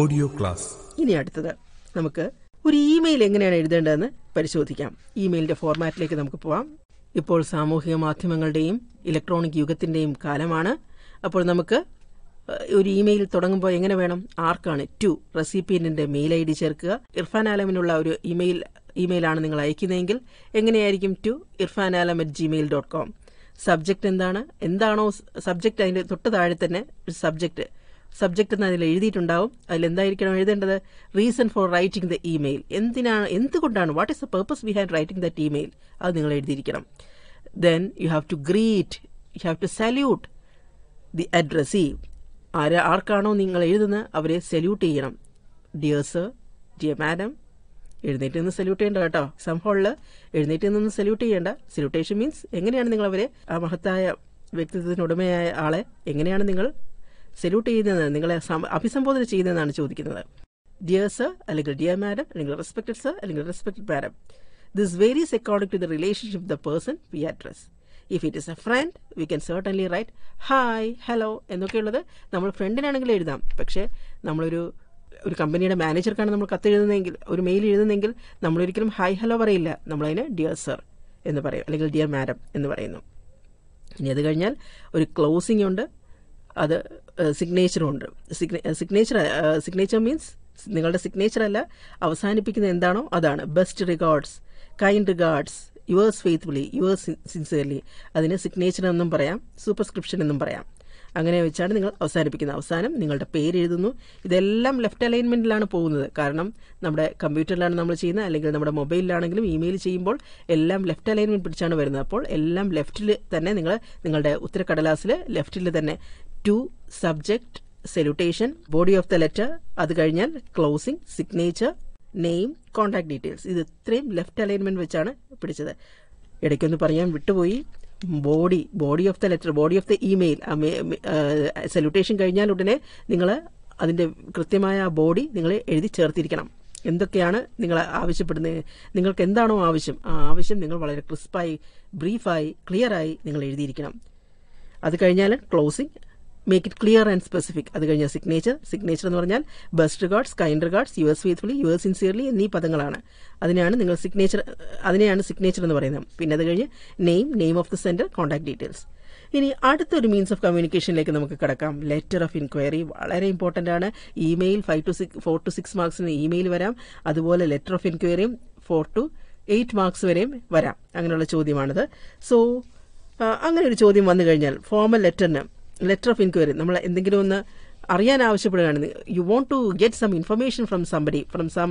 ഓഡിയോ ക്ലാസ്. ഇനി അടുത്തത് നമുക്ക് ഒരു ഇമെയിൽ എങ്ങനെയാണ് എഴുതേണ്ടതെന്ന് പരിശോധിക്കാം. ഇമെയിലിന്റെ ഫോർമാറ്റിലേക്ക് നമുക്ക് പോവാം. ഇപ്പോൾ സാമൂഹിക മാധ്യമങ്ങളുടെയും ഇലക്ട്രോണിക് യുഗത്തിന്റെയും കാലമാണ്. അപ്പോൾ നമുക്ക് ഒരു ഇമെയിൽ തുടങ്ങുമ്പോൾ എങ്ങനെ വേണം? ആർക്കാണ്? ടു റെസിപ്പിയന്റിന്റെ മെയിൽ ഐ ഡി ചേർക്കുക. ഇർഫാൻ ആലമിനുള്ള ഒരു ഇമെയിലാണ് നിങ്ങൾ അയക്കുന്നതെങ്കിൽ എങ്ങനെയായിരിക്കും? To irfanalam@gmail.com. സബ്ജക്ട് എന്താണോ സബ്ജക്ട്, അതിന്റെ തൊട്ട് താഴെ തന്നെ സബ്ജക്ട് എന്ന് അതിൽ എഴുതിയിട്ടുണ്ടാവും. അതിൽ എന്തായിരിക്കണം എഴുതേണ്ടത്? Reason for writing the email. എന്തുകൊണ്ടാണ്, what is the purpose behind writing that email, അത് നിങ്ങൾ എഴുതിയിരിക്കണം. Then you have to greet, you have to salute the addressee. ആർക്കാണോ നിങ്ങൾ എഴുതുന്നത് അവരെ സല്യൂട്ട് ചെയ്യണം. Dear sir, dear madam. എഴുന്നേറ്റ് നിന്ന് സല്യൂട്ട് ചെയ്യേണ്ട കേട്ടോ. എക്സാം ഹാളിൽ എഴുന്നേറ്റ് നിന്ന് സല്യൂട്ട് ചെയ്യേണ്ട. സല്യൂട്ടേഷൻ മീൻസ് എങ്ങനെയാണ് നിങ്ങൾ അവരെ, ആ മഹത്തായ വ്യക്തിത്വത്തിനുടമയായ ആളെ എങ്ങനെയാണ് നിങ്ങൾ സല്യൂട്ട് ചെയ്യുന്നത്, നിങ്ങളെ അഭിസംബോധന ചെയ്യുന്നതെന്നാണ് ചോദിക്കുന്നത്. ഡിയർ സർ അല്ലെങ്കിൽ ഡിയർ മാഡം അല്ലെങ്കിൽ റെസ്പെക്റ്റഡ് സർ അല്ലെങ്കിൽ respected madam. This varies according to the relationship of the person we address. If it is a friend we can certainly write hi, hello എന്നൊക്കെയുള്ളത് നമ്മൾ ഫ്രണ്ടിനാണെങ്കിൽ എഴുതാം. പക്ഷേ നമ്മളൊരു കമ്പനിയുടെ മാനേജർക്കാണ് നമ്മൾ കത്തെഴുതുന്നതെങ്കിൽ, ഒരു മെയിൽ എഴുതുന്നെങ്കിൽ നമ്മളൊരിക്കലും ഹായ് ഹലോ പറയില്ല. നമ്മളതിന് ഡിയർ സർ എന്ന് പറയും അല്ലെങ്കിൽ ഡിയർ മാഡം എന്ന് പറയുന്നു. ഇനി അത് കഴിഞ്ഞാൽ ഒരു ക്ലോസിംഗ് ഉണ്ട്, അത് സിഗ്നേച്ചറും ഉണ്ട്. സിഗ്നേച്ചർ മീൻസ് നിങ്ങളുടെ സിഗ്നേച്ചർ അല്ല, അവസാനിപ്പിക്കുന്നത് എന്താണോ അതാണ്. Best regards, kind regards, yours faithfully, yours sincerely. അതിന് സിഗ്നേച്ചർ എന്നും പറയാം, സൂപ്പർസ്ക്രിപ്ഷൻ എന്നും പറയാം. അങ്ങനെ വെച്ചാണ് നിങ്ങൾ അവസാനിപ്പിക്കുന്നത്. അവസാനം നിങ്ങളുടെ പേര് എഴുതുന്നു. ഇതെല്ലാം ലെഫ്റ്റ് അലൈൻമെന്റിലാണ് പോകുന്നത്. കാരണം നമ്മുടെ കമ്പ്യൂട്ടറിലാണ് നമ്മൾ ചെയ്യുന്നത്, അല്ലെങ്കിൽ നമ്മുടെ മൊബൈലിലാണെങ്കിലും ഇമെയിൽ ചെയ്യുമ്പോൾ എല്ലാം ലെഫ്റ്റ് അലൈൻമെന്റ് പിടിച്ചാണ് വരുന്നത്. അപ്പോൾ എല്ലാം ലെഫ്റ്റിൽ തന്നെ നിങ്ങളുടെ ഉത്തരക്കടലാസിൽ ലെഫ്റ്റിൽ തന്നെ to subject, salutation, body of the letter, അത് കഴിഞ്ഞാൽ closing, signature, name, contact details. ഇത് ഇത്രയും ലെഫ്റ്റ് അലൈൻമെന്റ് വെച്ചാണ് പിടിച്ചത്. ഇടയ്ക്കൊന്ന് പറയാൻ വിട്ടുപോയി, body of the letter, body of the email. Salutation കഴിഞ്ഞാൽ ഉടനെ നിങ്ങൾ അതിന്റെ കൃത്യമായ ബോഡി നിങ്ങൾ എഴുതി ചേർത്തിരിക്കണം. എന്തൊക്കെയാണ് നിങ്ങൾ ആവശ്യപ്പെടുന്നത്, നിങ്ങൾക്ക് എന്താണോ ആവശ്യം, ആ ആവശ്യം നിങ്ങൾ വളരെ ക്രിസ്പായി, ബ്രീഫായി, ക്ലിയറായി നിങ്ങൾ എഴുതിയിരിക്കണം. അത് കഴിഞ്ഞാൽ closing, make it clear and specific. അത് കഴിഞ്ഞാൽ സിഗ്നേച്ചർ എന്ന് പറഞ്ഞാൽ best regards, kind regards, yours faithfully, yours sincerely എന്നീ പദങ്ങളാണ്. അതിനെയാണ് സിഗ്നേച്ചർ എന്ന് പറയുന്നത്. പിന്നെ അത് കഴിഞ്ഞ് name of the sender, contact details. ഇനി അടുത്തൊരു മീൻസ് ഓഫ് കമ്മ്യൂണിക്കേഷനിലേക്ക് നമുക്ക് കിടക്കാം. ലെറ്റർ ഓഫ് ഇൻക്വയറി വളരെ ഇമ്പോർട്ടൻ്റ് ആണ്. ഇമെയിൽ 4 to 6 മാർക്സിന് ഇമെയിൽ വരാം. അതുപോലെ ലെറ്റർ ഓഫ് ഇൻക്വയറിയും 4 to 8 മാർക്സ് വരെയും വരാം. അങ്ങനെയുള്ള ചോദ്യമാണിത്. സോ അങ്ങനെ ഒരു ചോദ്യം വന്നു കഴിഞ്ഞാൽ ഫോർമൽ ലെറ്റർ ഓഫ് ഇൻക്വയറി, നമ്മൾ എന്തെങ്കിലും ഒന്ന് അറിയാൻ ആവശ്യപ്പെടുകയാണ്. You want to get some information from somebody, from some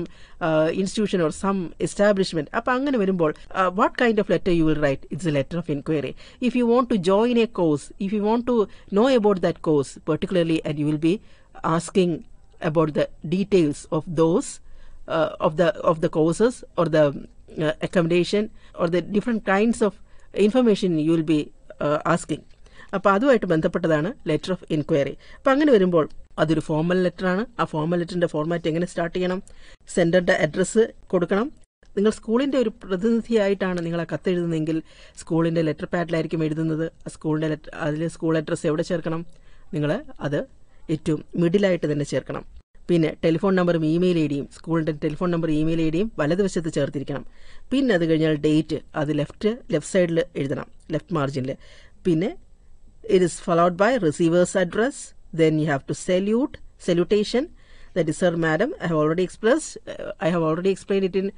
institution or some establishment. അപ്പം അങ്ങനെ വരുമ്പോൾ what kind of letter you will write? It's a letter of inquiry. If you want to join a course, if you want to know about that course particularly, and you will be asking about the details of those of the courses or the accommodation or the different kinds of information you will be asking. അപ്പോൾ അതുമായിട്ട് ബന്ധപ്പെട്ടതാണ് letter of inquiry. അപ്പം അങ്ങനെ വരുമ്പോൾ അതൊരു formal ലെറ്ററാണ്. ആ formal ലെറ്ററിന്റെ format എങ്ങനെ start ചെയ്യണം? സെൻഡറുടെ അഡ്രസ്സ് കൊടുക്കണം. നിങ്ങൾ സ്കൂളിന്റെ ഒരു പ്രതിനിധിയായിട്ടാണ് നിങ്ങൾ ആ കത്തെഴുതുന്നതെങ്കിൽ സ്കൂളിന്റെ ലെറ്റർ പാഡിലായിരിക്കും എഴുതുന്നത്. അതിൽ സ്കൂൾ അഡ്രസ്സ് എവിടെ ചേർക്കണം? നിങ്ങൾ അത് ഏറ്റവും മിഡിലായിട്ട് തന്നെ ചേർക്കണം. പിന്നെ ടെലിഫോൺ നമ്പറും ഇമെയിൽ ഐ ഡിയും, സ്കൂളിന്റെ ടെലിഫോൺ നമ്പർ ഇമെയിൽ ഐ ഡിയും വലതുവശത്ത് ചേർത്തിരിക്കണം. പിന്നെ അത് കഴിഞ്ഞാൽ ഡേറ്റ്, അത് ലെഫ്റ്റ് സൈഡിൽ എഴുതണം, ലെഫ്റ്റ് മാർജിനിൽ. പിന്നെ it is followed by receiver's address, Then you have to salutation. That is, sir, madam. I have already explained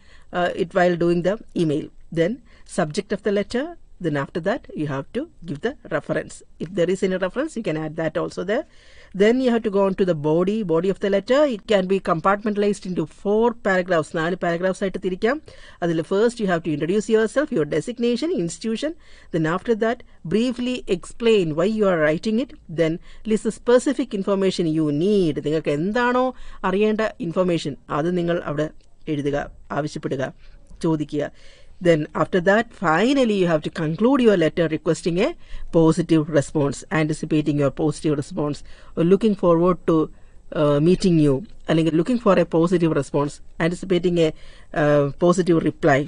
it while doing the email. Then subject of the letter. Then after that, you have to give the reference. If there is any reference, you can add that also there. Then you have to go on to the body of the letter. It can be compartmentalized into 4 paragraphs. 4 paragraphs ആയിട്ട് തിരിക്കാം. അതിൽ first you have to introduce yourself, your designation, institution. Then after that, briefly explain why you are writing it. Then list the specific information you need. നിങ്ങൾക്ക് എന്താണോ അറിയേണ്ട information അത് നിങ്ങൾ അവിടെ എഴുതുക, ആവശ്യപ്പെടുക, ചോദിക്കുക. Then after that, finally you have to conclude your letter requesting a positive response, anticipating your positive response, or looking forward to meeting you, അല്ലെങ്കിൽ looking for a positive response, anticipating a positive reply.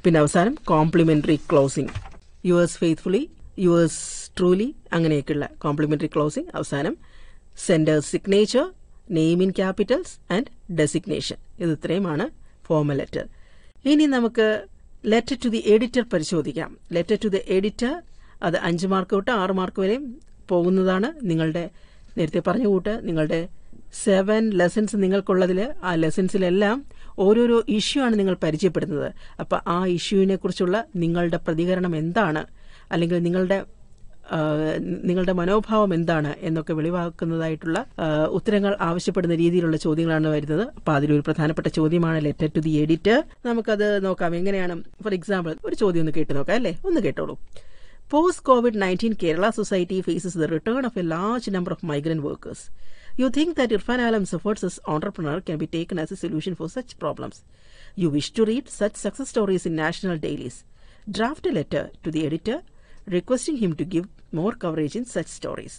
പിന്നെ അവസാനം complimentary closing, yours faithfully, yours truly, അങ്ങനെയൊക്കെയുള്ള complimentary closing. അവസാനം sender signature, name in capitals and designation. ഇത് ഇത്രയുമാണ് formal letter. ഇനി നമുക്ക് letter to the editor പരിശോധിക്കാം. ലെറ്റർ ടു ദി എഡിറ്റർ അത് 5 മാർക്ക് തൊട്ട് 6 മാർക്ക് വരെയും പോകുന്നതാണ്. നിങ്ങളുടെ നേരത്തെ പറഞ്ഞ കൂട്ട് നിങ്ങളുടെ 7 ലെസൺസ് നിങ്ങൾക്കുള്ളതിൽ ആ ലെസൺസിലെല്ലാം ഓരോരോ ഇഷ്യൂ ആണ് നിങ്ങൾ പരിചയപ്പെടുന്നത്. അപ്പം ആ ഇഷ്യൂവിനെ കുറിച്ചുള്ള നിങ്ങളുടെ പ്രതികരണം എന്താണ്, അല്ലെങ്കിൽ നിങ്ങളുടെ മനോഭാവം എന്താണ് എന്നൊക്കെ വെളിവാക്കുന്നതായിട്ടുള്ള ഉത്തരങ്ങൾ ആവശ്യപ്പെടുന്ന രീതിയിലുള്ള ചോദ്യങ്ങളാണ് വരുന്നത്. അപ്പോൾ അതിലൊരു പ്രധാനപ്പെട്ട ചോദ്യമാണ് ലെറ്റർ ടു ദി എഡിറ്റർ. നമുക്കത് നോക്കാം എങ്ങനെയാണ്. ഫോർ എക്സാമ്പിൾ ഒരു ചോദ്യം ഒന്ന് കേട്ട് നോക്കാം അല്ലേ? ഒന്ന് കേട്ടോളൂ. Post COVID-19 Kerala society faces the return of a large number of migrant workers. You think that Irfan Alam's efforts as entrepreneur can be taken as a solution for such problems. You wish to read such success stories in national dailies. Draft a letter to the editor requesting him to give more coverage in such stories.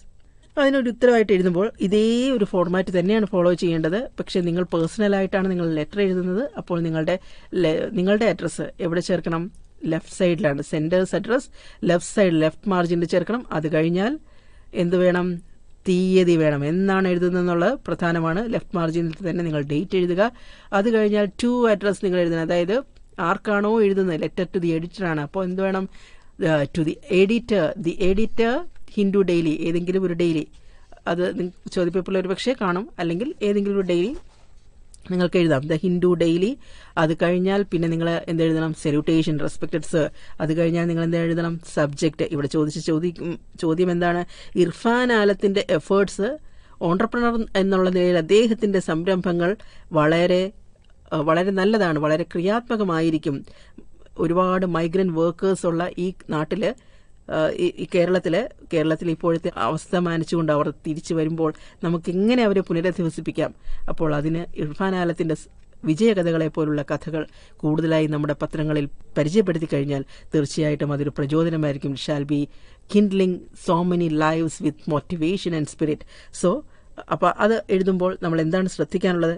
അതിനൊരു ഉത്തരവായിട്ട് എഴുതുമ്പോൾ ഇതേ ഒരു format തന്നെയാണ് follow ചെയ്യേണ്ടത്. പക്ഷേ നിങ്ങൾ പേഴ്സണലായിട്ടാണ് നിങ്ങൾ letter എഴുതുന്നത്. അപ്പോൾ നിങ്ങളുടെ അഡ്രസ്സ് എവിടെ ചേർക്കണം? ലെഫ്റ്റ് സൈഡിലാണ്. Sender's address left side, left മാർജിനിൽ ചേർക്കണം. അത് കഴിഞ്ഞാൽ എന്ത് വേണം? തീയതി വേണം. എന്നാണ് എഴുതുന്നതെന്നുള്ളത് പ്രധാനമാണ്. ലെഫ്റ്റ് മാർജിനിൽ തന്നെ നിങ്ങൾ ഡേറ്റ് എഴുതുക. അത് കഴിഞ്ഞാൽ ടു അഡ്രസ് നിങ്ങൾ എഴുതുന്നത്, അതായത് ആർക്കാണോ എഴുതുന്നത്, ലെറ്റർ ടു ദി എഡിറ്ററാണ്. അപ്പോൾ എന്ത് വേണം? To the editor Hindu daily, ഏതെങ്കിലും ഒരു ഡെയിലി, അത് ചോദ്യപേപ്പറിൽ ഒരു പക്ഷേ കാണും, അല്ലെങ്കിൽ ഏതെങ്കിലും ഒരു ഡെയിലി നിങ്ങൾക്ക് എഴുതാം, ദ ഹിന്ദു ഡെയിലി. അത് കഴിഞ്ഞാൽ പിന്നെ നിങ്ങൾ എന്തെഴുതണം? Salutation, respected sir. അത് കഴിഞ്ഞാൽ നിങ്ങൾ എന്തെഴുതണം? സബ്ജക്റ്റ്. ഇവിടെ ചോദ്യം എന്താണ്? ഇർഫാൻ ആലത്തിന്റെ എഫേർട്സ്, ഓൺട്രപ്രണർ എന്നുള്ള നിലയിൽ അദ്ദേഹത്തിന്റെ സംരംഭങ്ങൾ വളരെ വളരെ നല്ലതാണ്, വളരെ ക്രിയാത്മകമായിരിക്കും. ഒരുപാട് മൈഗ്രന്റ് വർക്കേഴ്സ് ഉള്ള ഈ നാട്ടിൽ, ഈ കേരളത്തിൽ ഇപ്പോഴത്തെ അവസ്ഥ മാനിച്ചുകൊണ്ട് അവർ തിരിച്ചു വരുമ്പോൾ നമുക്കെങ്ങനെ അവരെ പുനരധിവസിപ്പിക്കാം? അപ്പോൾ അതിന് ഇർഫാൻ ആലത്തിന്റെ വിജയകഥകളെ പോലുള്ള കഥകൾ കൂടുതലായി നമ്മുടെ പത്രങ്ങളിൽ പരിചയപ്പെടുത്തി കഴിഞ്ഞാൽ തീർച്ചയായിട്ടും അതൊരു പ്രചോദനമായിരിക്കും. Shall be kindling so many lives with motivation and spirit. So അപ്പോൾ അത് എഴുതുമ്പോൾ നമ്മൾ എന്താണ് ശ്രദ്ധിക്കാനുള്ളത്?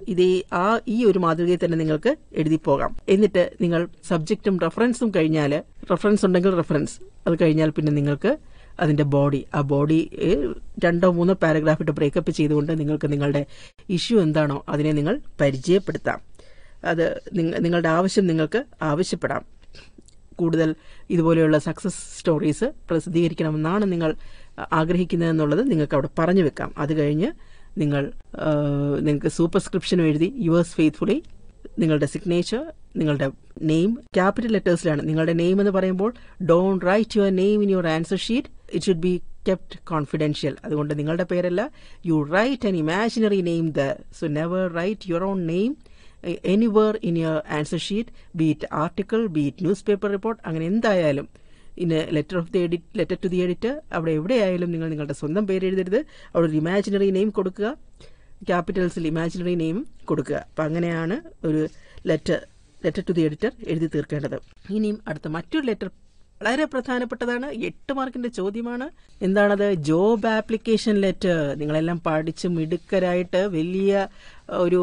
ഈ ഒരു മാതൃകയിൽ തന്നെ നിങ്ങൾക്ക് എഴുതി പോകാം. എന്നിട്ട് നിങ്ങൾ സബ്ജക്റ്റും റെഫറൻസും കഴിഞ്ഞാൽ, റെഫറൻസ് ഉണ്ടെങ്കിൽ റെഫറൻസ്, അത് കഴിഞ്ഞാൽ പിന്നെ നിങ്ങൾക്ക് അതിന്റെ ആ ബോഡി 2-3 പാരഗ്രാഫ് ഇട്ട് ബ്രേക്കപ്പ് ചെയ്തുകൊണ്ട് നിങ്ങൾക്ക് നിങ്ങളുടെ ഇഷ്യൂ എന്താണോ അതിനെ നിങ്ങൾ പരിചയപ്പെടുത്താം. അത് നിങ്ങളുടെ ആവശ്യം നിങ്ങൾക്ക് ആവശ്യപ്പെടാം. കൂടുതൽ ഇതുപോലെയുള്ള സക്സസ് സ്റ്റോറീസ് പ്രസിദ്ധീകരിക്കണമെന്നാണ് നിങ്ങൾ ആഗ്രഹിക്കുന്നതെന്നുള്ളത് നിങ്ങൾക്ക് അവിടെ പറഞ്ഞു വെക്കാം. അത് കഴിഞ്ഞ് നിങ്ങൾക്ക് സൂപ്പർസ്ക്രിപ്ഷനും എഴുതി യുവേഴ്സ് ഫെയ്ത്ത്ഫുള്ളി, നിങ്ങളുടെ സിഗ്നേച്ചർ, നിങ്ങളുടെ നെയിം ക്യാപിറ്റൽ ലെറ്റേഴ്സിലാണ്. നിങ്ങളുടെ നെയിം എന്ന് പറയുമ്പോൾ don't write your name in your answer sheet, it should be kept confidential. അതുകൊണ്ട് നിങ്ങളുടെ പേരല്ല, you write an imaginary name there. So never write your own name anywhere in your answer sheet, be it article, be it newspaper report, അങ്ങനെ എന്തായാലും letter to the editor അവിടെ എവിടെയായാലും നിങ്ങൾ നിങ്ങളുടെ സ്വന്തം പേര് എഴുതരുത്. അവിടെ ഒരു ഇമാജിനറി നെയിം കൊടുക്കുക, ക്യാപിറ്റൽസിൽ ഇമാജിനറി നെയിം കൊടുക്കുക. അപ്പം അങ്ങനെയാണ് ഒരു ലെറ്റർ ടു ദി എഡിറ്റർ എഴുതി തീർക്കേണ്ടത്. ഇനിയും അടുത്ത മറ്റൊരു ലെറ്റർ വളരെ പ്രധാനപ്പെട്ടതാണ്, 8 മാർക്കിന്റെ ചോദ്യമാണ്. എന്താണത്? Job application letter. നിങ്ങളെല്ലാം പഠിച്ച് മിടുക്കരായിട്ട് വലിയ ഒരു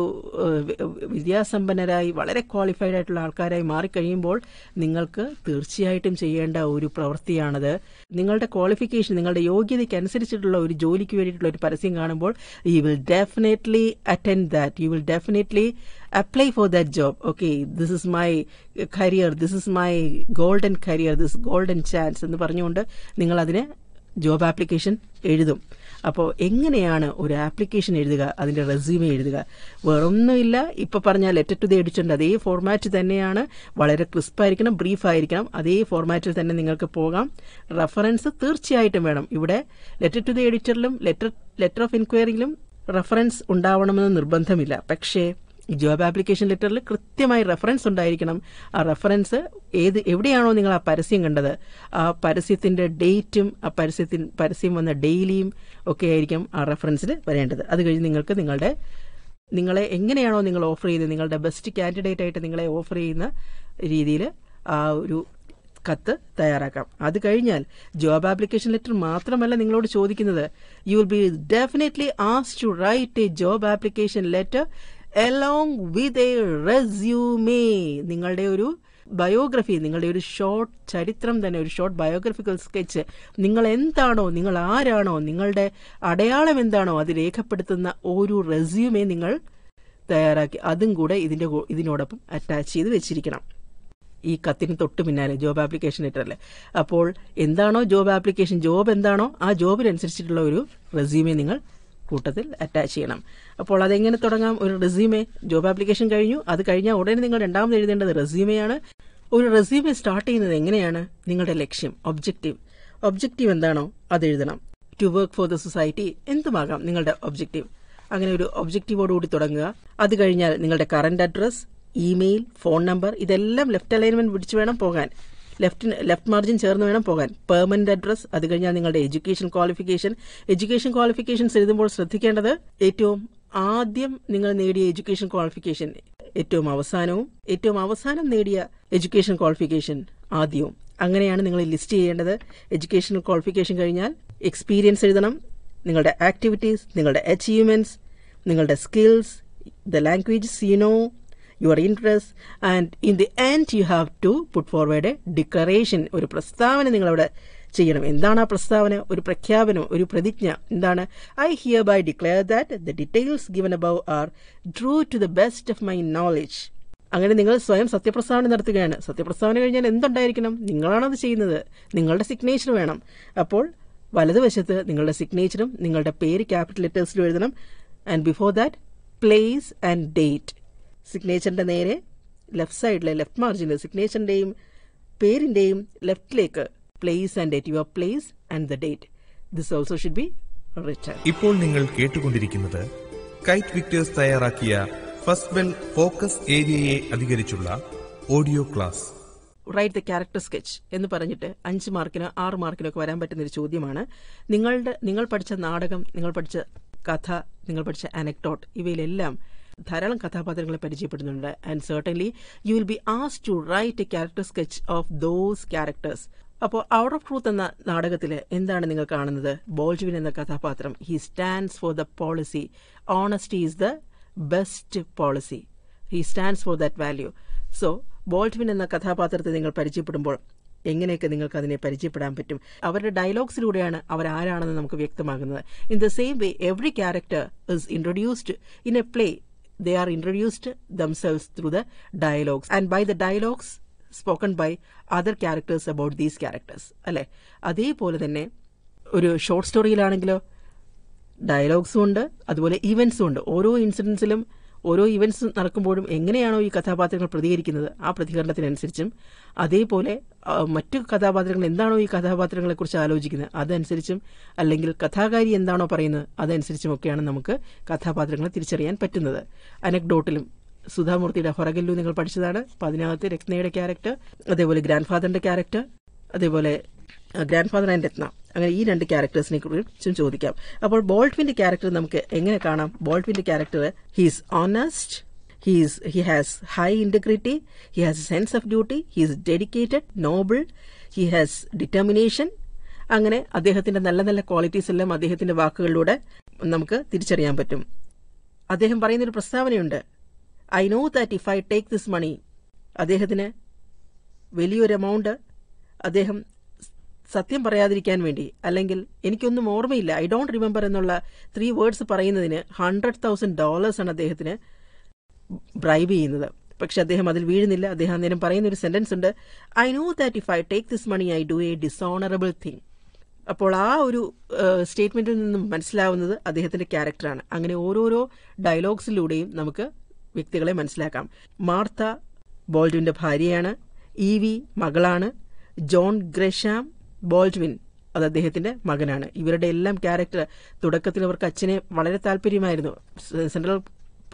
വിദ്യാസമ്പന്നരായി വളരെ ക്വാളിഫൈഡ് ആയിട്ടുള്ള ആൾക്കാരായി മാറിക്കഴിയുമ്പോൾ നിങ്ങൾക്ക് തീർച്ചയായിട്ടും ചെയ്യേണ്ട ഒരു പ്രവൃത്തിയാണത്. നിങ്ങളുടെ ക്വാളിഫിക്കേഷൻ, നിങ്ങളുടെ യോഗ്യതയ്ക്ക് അനുസരിച്ചിട്ടുള്ള ഒരു ജോലിക്ക് വേണ്ടിയിട്ടുള്ള ഒരു പരസ്യം കാണുമ്പോൾ you will definitely attend that, you will definitely apply for that job. Okay, this is my career, this is my golden career, this golden chance എന്ന് പറഞ്ഞുകൊണ്ട് നിങ്ങൾ അതിനെ ജോബ് ആപ്ലിക്കേഷൻ എഴുതും. അപ്പോൾ എങ്ങനെയാണ് ഒരു ആപ്ലിക്കേഷൻ എഴുതുക, അതിൻ്റെ റെസ്യൂമെ എഴുതുക? വേറൊന്നുമില്ല, ഇപ്പോൾ പറഞ്ഞ ലെറ്റർ ടു ദി എഡിറ്ററിൻ്റെ അതേ ഫോർമാറ്റ് തന്നെയാണ്. വളരെ ക്രിസ്പായിരിക്കണം, ബ്രീഫായിരിക്കണം. അതേ ഫോർമാറ്റിൽ തന്നെ നിങ്ങൾക്ക് പോകാം. റെഫറൻസ് തീർച്ചയായിട്ടും വേണം. ഇവിടെ ലെറ്റർ ടു ദി എഡിറ്ററിലും ലെറ്റർ ഓഫ് എൻക്വയറിയിലും റെഫറൻസ് ഉണ്ടാവണമെന്ന് നിർബന്ധമില്ല. പക്ഷേ ജോബ് ആപ്ലിക്കേഷൻ ലെറ്ററിൽ കൃത്യമായി റെഫറൻസ് ഉണ്ടായിരിക്കണം. ആ റെഫറൻസ് എവിടെയാണോ നിങ്ങൾ ആ പരസ്യം കണ്ടത്, ആ പരസ്യത്തിൻ്റെ ഡേറ്റും ആ പരസ്യം വന്ന ഡെയിലിയും ഒക്കെ ആയിരിക്കും ആ റെഫറൻസിൽ വരേണ്ടത്. അത് കഴിഞ്ഞ് നിങ്ങളെ എങ്ങനെയാണോ നിങ്ങൾ ഓഫർ ചെയ്ത്, നിങ്ങളുടെ ബെസ്റ്റ് കാൻഡിഡേറ്റ് ആയിട്ട് നിങ്ങളെ ഓഫർ ചെയ്യുന്ന രീതിയിൽ ആ ഒരു കത്ത് തയ്യാറാക്കാം. അത് കഴിഞ്ഞാൽ ജോബ് ആപ്ലിക്കേഷൻ ലെറ്റർ മാത്രമല്ല നിങ്ങളോട് ചോദിക്കുന്നത്. You will be definitely asked to write a job application letter along with a resume. നിങ്ങളുടെ ഒരു ബയോഗ്രഫി, നിങ്ങളുടെ ഒരു ഷോർട്ട് ചരിത്രം തന്നെ, ഒരു ഷോർട്ട് ബയോഗ്രഫിക്കൽ സ്കെച്ച്, നിങ്ങൾ എന്താണോ, നിങ്ങൾ ആരാണോ, നിങ്ങളുടെ അടയാളം എന്താണോ അത് രേഖപ്പെടുത്തുന്ന ഒരു റെസ്യൂമെ നിങ്ങൾ തയ്യാറാക്കി അതും കൂടെ ഇതിനോടൊപ്പം അറ്റാച്ച് ചെയ്ത് വെച്ചിരിക്കണം ഈ കത്തിന് തൊട്ട് പിന്നാലെ ജോബ് ആപ്ലിക്കേഷൻ ലെറ്ററിൽ. അപ്പോൾ എന്താണോ ജോബ് ആപ്ലിക്കേഷൻ, ജോബ് എന്താണോ ആ ജോബിനനുസരിച്ചിട്ടുള്ള ഒരു റെസ്യൂമെ നിങ്ങൾ കൂട്ടത്തിൽ അറ്റാച്ച് ചെയ്യണം. അപ്പോൾ അതെങ്ങനെ തുടങ്ങാം? ഒരു റെസ്യൂമെ, ജോബ് ആപ്ലിക്കേഷൻ കഴിഞ്ഞു, അത് കഴിഞ്ഞാൽ ഉടനെ നിങ്ങൾ രണ്ടാമത് എഴുതേണ്ടത് റെസ്യൂമെയാണ്. ഒരു റെസ്യൂമെ സ്റ്റാർട്ട് ചെയ്യുന്നത് എങ്ങനെയാണ്? നിങ്ങളുടെ ലക്ഷ്യം, ഒബ്ജക്റ്റീവ് എന്താണോ അത് എഴുതണം. To work for the society എന്തുമാകാം നിങ്ങളുടെ ഒബ്ജക്റ്റീവ്. അങ്ങനെ ഒരു ഒബ്ജക്റ്റീവോടുകൂടി തുടങ്ങുക. അത് കഴിഞ്ഞാൽ നിങ്ങളുടെ current address, email, phone number ഇതെല്ലാം ലെഫ്റ്റ് അലൈൻമെന്റ് പിടിച്ച് വേണം പോകാൻ. ലെഫ്റ്റ് മാർജിൻ ചേർന്ന് വേണം പോകാൻ. പെർമനന്റ് അഡ്രസ്, അത് കഴിഞ്ഞാൽ നിങ്ങളുടെ എഡ്യൂക്കേഷൻ ക്വാളിഫിക്കേഷൻസ് എഴുതുമ്പോൾ ശ്രദ്ധിക്കേണ്ടത് ഏറ്റവും ആദ്യം നിങ്ങൾ നേടിയ എഡ്യൂക്കേഷൻ ക്വാളിഫിക്കേഷൻ ഏറ്റവും അവസാനം നേടിയ എഡ്യൂക്കേഷൻ ക്വാളിഫിക്കേഷൻ ആദ്യവും. അങ്ങനെയാണ് നിങ്ങൾ ലിസ്റ്റ് ചെയ്യേണ്ടത്. എഡ്യൂക്കേഷൻ ക്വാളിഫിക്കേഷൻ കഴിഞ്ഞാൽ എക്സ്പീരിയൻസ് എഴുതണം, നിങ്ങളുടെ ആക്ടിവിറ്റീസ്, നിങ്ങളുടെ അച്ചീവ്മെന്റ്സ്, നിങ്ങളുടെ skills, the languages you know, your interest, and in the end you have to put forward a declaration. ഒരു പ്രസ്താവന നിങ്ങളവിടെ ചെയ്യണം. എന്താണ് ആ പ്രസ്താവന? ഒരു പ്രഖ്യാപനം, ഒരു പ്രതിജ്ഞ. എന്താണ്? I hereby declare that the details given above are true to the best of my knowledge. അങ്ങനെ നിങ്ങൾ സ്വയം സത്യപ്രസ്താവന നടത്തുകയാണ്. സത്യപ്രസ്താവന കഴിഞ്ഞാൽ എന്തുണ്ടായിരിക്കണം? നിങ്ങളാണത് ചെയ്യുന്നത്, നിങ്ങളുടെ സിഗ്നേച്ചർ വേണം. അപ്പോൾ വലതുവശത്ത് നിങ്ങളുടെ സിഗ്നേച്ചറും നിങ്ങളുടെ പേര് ക്യാപിറ്റൽ ലെറ്റേഴ്സിലും എഴുതണം. And before that place and date. സിഗ്നേച്ചറിന്റെ നേരെ ലെഫ്റ്റ് സൈഡിലെ ലെഫ്റ്റ് മാർജിനിൽ സിഗ്നേച്ചറിന്റെയും പേരിന്റെയും ലെഫ്റ്റിലേക്ക് place and date, your place and the date. This also should be written. ഇപ്പോൾ നിങ്ങൾ കേട്ടുകൊണ്ടിരിക്കുന്നത് കൈറ്റ് വിക്ടേഴ്സ് തയ്യാറാക്കിയ ഫസ്റ്റ് ബെൽ ഫോക്കസ് ഏരിയയെ അധികരിച്ചുള്ള audio class. Write the character sketch എന്ന് പറഞ്ഞിട്ട് 5 മാർക്കിനോ 6 മാർക്കിനോ ഒക്കെ വരാൻ പറ്റുന്നൊരു ചോദ്യമാണ്. നിങ്ങൾ പഠിച്ച നാടകം, നിങ്ങൾ പഠിച്ച കഥ, നിങ്ങൾ പഠിച്ച അനക്ഡോട്ട്, ഇവയിലെല്ലാം ധാരാളം കഥാപാത്രങ്ങളെ പരിചയപ്പെടുന്നുണ്ട്. And certainly you will be asked to write a character sketch of those characters. അപ്പോൾ ഔട്ട് ഓഫ് ട്രൂത്ത് എന്ന നാടകത്തിൽ എന്താണ് നിങ്ങൾ കാണുന്നത്? ബോൾഡ്വിൻ എന്ന കഥാപാത്രം, he stands for the policy. Honesty is the best policy. He stands for that value. So Baldwin എന്ന കഥാപാത്രത്തെ നിങ്ങൾ പരിചയപ്പെടുമ്പോൾ എങ്ങനെയൊക്കെ നിങ്ങൾക്ക് അതിനെ പരിചയപ്പെടാൻ പറ്റും? അവരുടെ ഡയലോഗ്സിലൂടെയാണ് അവരാരാണെന്ന് നമുക്ക് വ്യക്തമാകുന്നത്. In the same way every character is introduced in A play. They are introduced themselves through the dialogues and by the dialogues spoken by other characters about these characters. അല്ലെ? അതേപോലെ തന്നെ ഒരു ഷോർട്ട് സ്റ്റോറിയിലാണെങ്കിലോ ഡയലോഗ്സും ഉണ്ട്, അതുപോലെ ഇവന്റ്സും ഉണ്ട്. ഓരോ ഇൻസിഡൻസിലും ഓരോ ഇവന്റ്സ് നടക്കുമ്പോഴും എങ്ങനെയാണോ ഈ കഥാപാത്രങ്ങൾ പ്രതികരിക്കുന്നത് ആ പ്രതികരണത്തിനനുസരിച്ചും, അതേപോലെ മറ്റു കഥാപാത്രങ്ങൾ എന്താണോ ഈ കഥാപാത്രങ്ങളെക്കുറിച്ച് ആലോചിക്കുന്നത് അതനുസരിച്ചും, അല്ലെങ്കിൽ കഥാകാരി എന്താണോ പറയുന്നത് അതനുസരിച്ചും ഒക്കെയാണ് നമുക്ക് കഥാപാത്രങ്ങളെ തിരിച്ചറിയാൻ പറ്റുന്നത്. അനക്ഡോട്ടിലും സുധാമൂർത്തിയുടെ ഹൊറഗല്ലു നിങ്ങൾ പഠിച്ചതാണ്. അപ്പോൾ അതിനകത്ത് രത്നയുടെ ക്യാരക്ടർ, അതേപോലെ ഗ്രാൻഡ് ഫാദറിന്റെ ക്യാരക്ടർ, അതേപോലെ ഗ്രാൻഡ് ഫാദർ ആൻഡ് രത്ന, അങ്ങനെ ഈ 2 ക്യാരക്ടേഴ്സിനെ കുറിച്ചും ചോദിക്കാം. അപ്പോൾ ബോൾഡ്വിന്റെ ക്യാരക്ടർ നമുക്ക് എങ്ങനെ കാണാം? ബോൾഡ്വിന്റെ character, he's honest, he has high integrity, he has a sense of duty, he is dedicated, noble, he has determination. അങ്ങനെ അദ്ദേഹത്തിന്റെ നല്ല നല്ല ക്വാളിറ്റീസ് എല്ലാം അദ്ദേഹത്തിന്റെ വാക്കുകളിലൂടെ നമുക്ക് തിരിച്ചറിയാൻ പറ്റും. അദ്ദേഹം പറയുന്നൊരു പ്രസ്താവനയുണ്ട്, I know that if I take this money. അദ്ദേഹത്തിന് വലിയൊരു എമൗണ്ട് അദ്ദേഹം സത്യം പറയാതിരിക്കാൻ വേണ്ടി, അല്ലെങ്കിൽ എനിക്കൊന്നും ഓർമ്മയില്ല, ഐ ഡോണ്ട് റിമെമ്പർ എന്നുള്ള 3 വേർഡ്സ് പറയുന്നതിന് $100,000 ആണ് അദ്ദേഹത്തിന് ബ്രൈബ് ചെയ്യുന്നത്. പക്ഷെ അദ്ദേഹം അതിൽ വീഴുന്നില്ല. അദ്ദേഹം അന്നേരം പറയുന്ന ഒരു സെന്റൻസ് ഉണ്ട്, I know that if I take this money I do a dishonourable thing. അപ്പോൾ ആ ഒരു സ്റ്റേറ്റ്മെൻറ്റിൽ നിന്നും മനസ്സിലാവുന്നത് അദ്ദേഹത്തിൻ്റെ ക്യാരക്ടറാണ്. അങ്ങനെ ഓരോരോ ഡയലോഗ്സിലൂടെയും നമുക്ക് വ്യക്തികളെ മനസ്സിലാക്കാം. മാർത്ത ബോൾഡ്വിൻ്റെ ഭാര്യയാണ്, ഈവി മകളാണ്, ജോൺ ഗ്രഷാം ബോൾഡ്വിൻ അത് അദ്ദേഹത്തിൻ്റെ മകനാണ്. ഇവരുടെ എല്ലാം ക്യാരക്ടർ തുടക്കത്തിൽ അവർക്ക് അച്ഛനെ വളരെ താല്പര്യമായിരുന്നു. സെൻട്രൽ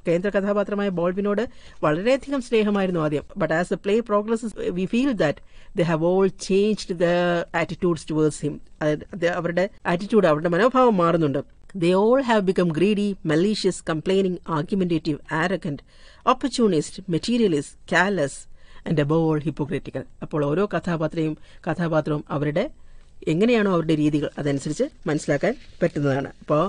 കേന്ദ്ര കഥാപാത്രമായ ബോൾഡ്വിനോട് വളരെയധികം സ്നേഹമായിരുന്നു ആദ്യം. But as the play progresses we feel that they have all changed the attitudes towards him. അവരുടെ ആറ്റിറ്റ്യൂഡ്, അവരുടെ മനോഭാവം മാറുന്നുണ്ട്. They all have become greedy, malicious, complaining, argumentative, arrogant, opportunist, materialist, callous, and above all hypocritical. അപ്പോൾ ഓരോ കഥാപാത്രവും അവരുടെ എങ്ങനെയാണോ അവരുടെ രീതികൾ അതനുസരിച്ച് മനസ്സിലാക്കാൻ പറ്റുന്നതാണ്. അപ്പോൾ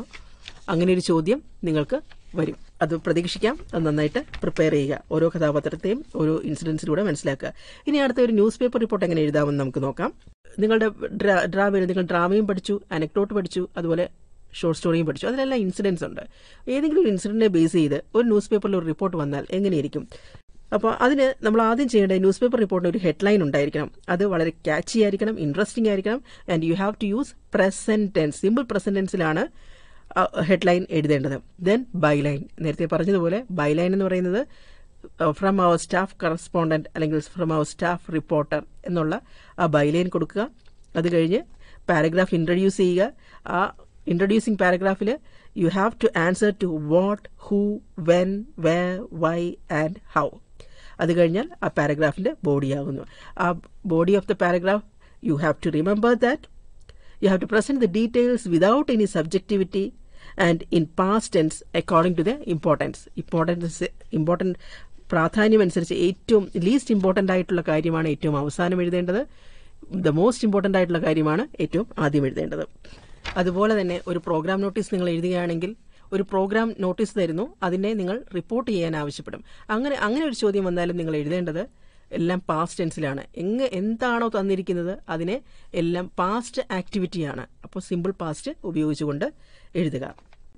അങ്ങനെ ഒരു ചോദ്യം നിങ്ങൾക്ക് വരും. അത് പ്രതീക്ഷിക്കാം. അത് നന്നായിട്ട് പ്രിപ്പയർ ചെയ്യുക. ഓരോ കഥാപാത്രത്തെയും ഓരോ ഇൻസിഡൻസിലൂടെ മനസ്സിലാക്കുക. ഇനി അടുത്ത ഒരു ന്യൂസ് പേപ്പർ റിപ്പോർട്ട് എങ്ങനെ എഴുതാമെന്ന് നമുക്ക് നോക്കാം. നിങ്ങളുടെ നിങ്ങൾ ഡ്രാമയും പഠിച്ചു, അനക്ഡോട്ട് പഠിച്ചു, അതുപോലെ ഷോർട്ട് സ്റ്റോറിയും പഠിച്ചു. അതിലെല്ലാം ഇൻസിഡൻസ് ഉണ്ട്. ഏതെങ്കിലും ഒരു ഇൻസിഡൻറ്റിനെ ബേസ് ചെയ്ത് ഒരു ന്യൂസ് പേപ്പറിൽ ഒരു റിപ്പോർട്ട് വന്നാൽ എങ്ങനെയായിരിക്കും? അപ്പോൾ അതിന് നമ്മൾ ആദ്യം ചെയ്യേണ്ട ന്യൂസ് പേപ്പർ റിപ്പോർട്ടിന് ഒരു ഹെഡ്ലൈൻ ഉണ്ടായിരിക്കണം. അത് വളരെ ക്യാച്ചി ആയിരിക്കണം, ഇൻട്രസ്റ്റിംഗ് ആയിരിക്കണം. And you have to use present tense. Simple present ടെൻസിലാണ് ഹെഡ്ലൈൻ എഴുതേണ്ടത്. Then byline. നേരത്തെ പറഞ്ഞതുപോലെ ബൈലൈൻ എന്ന് പറയുന്നത് ഫ്രം അവർ സ്റ്റാഫ് കറസ്പോണ്ടന്റ് അല്ലെങ്കിൽ ഫ്രം അവർ സ്റ്റാഫ് റിപ്പോർട്ടർ എന്നുള്ള ആ ബൈലൈൻ കൊടുക്കുക. അത് കഴിഞ്ഞ് പാരഗ്രാഫ് ഇൻട്രൊഡ്യൂസ് ചെയ്യുക. ആ ഇൻട്രൊഡ്യൂസിങ് പാരഗ്രാഫിൽ you have to answer to what, who, when, where, why and how. അത് കഴിഞ്ഞാൽ ആ പാരഗ്രാഫിൻ്റെ ബോഡി ആകുന്നു. ആ body of the paragraph you have to remember that you have to present the details without any subjectivity and in past tense according to the important പ്രാധാന്യം അനുസരിച്ച് ഏറ്റവും least important ആയിട്ടുള്ള കാര്യമാണ് ഏറ്റവും അവസാനം എഴുതേണ്ടത്. ദ മോസ്റ്റ് ഇമ്പോർട്ടൻ്റ് ആയിട്ടുള്ള കാര്യമാണ് ഏറ്റവും ആദ്യം എഴുതേണ്ടത്. അതുപോലെ തന്നെ ഒരു പ്രോഗ്രാം നോട്ടീസ് നിങ്ങൾ എഴുതുകയാണെങ്കിൽ ഒരു പ്രോഗ്രാം നോട്ടീസ് തരുന്നു, അതിനെ നിങ്ങൾ റിപ്പോർട്ട് ചെയ്യാൻ ആവശ്യപ്പെടും. അങ്ങനെ ഒരു ചോദ്യം വന്നാലും നിങ്ങൾ എഴുതേണ്ടത് എല്ലാം പാസ്റ്റ് ടെൻസിലാണ്. എന്താണോ തന്നിരിക്കുന്നത് അതിനെ എല്ലാം പാസ്റ്റ് ആക്ടിവിറ്റിയാണ്. അപ്പോൾ സിമ്പിൾ പാസ്റ്റ് ഉപയോഗിച്ചുകൊണ്ട് എഴുതുക.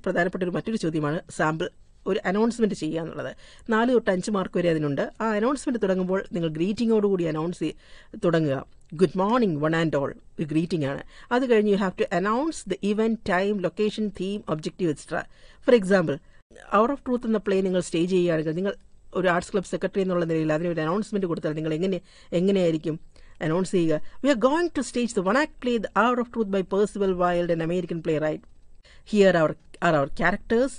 പ്രധാനപ്പെട്ട മറ്റൊരു ചോദ്യമാണ് സാമ്പിൾ ഒരു അനൗൺസ്മെന്റ് ചെയ്യുക എന്നുള്ളത്. 4 തൊട്ട് 5 മാർക്ക് വരെ അതിനുണ്ട്. ആ അനൗൺസ്മെന്റ് തുടങ്ങുമ്പോൾ നിങ്ങൾ ഗ്രീറ്റിങ്ങോടുകൂടി അനൗൺസ് തുടങ്ങുക. Good morning one and all ഒരു ഗ്രീറ്റിംഗ് ആണ്. അത് കഴിഞ്ഞ് you have to announce the event, time, location, theme, objective extra. For example, hour of truth എന്ന പ്ലേ നിങ്ങൾ സ്റ്റേജ് ചെയ്യുകയാണെങ്കിൽ നിങ്ങൾ ഒരു ആർട്സ് ക്ലബ് സെക്രട്ടറി എന്നുള്ള നിലയിൽ അതിനൊരു അനൗൺസ്മെന്റ് കൊടുത്താൽ നിങ്ങൾ എങ്ങനെയായിരിക്കും അനൗൺസ് ചെയ്യുക? We are going to stage the one act play the hour of truth by Percival Wilde, an American playwright. Here are our characters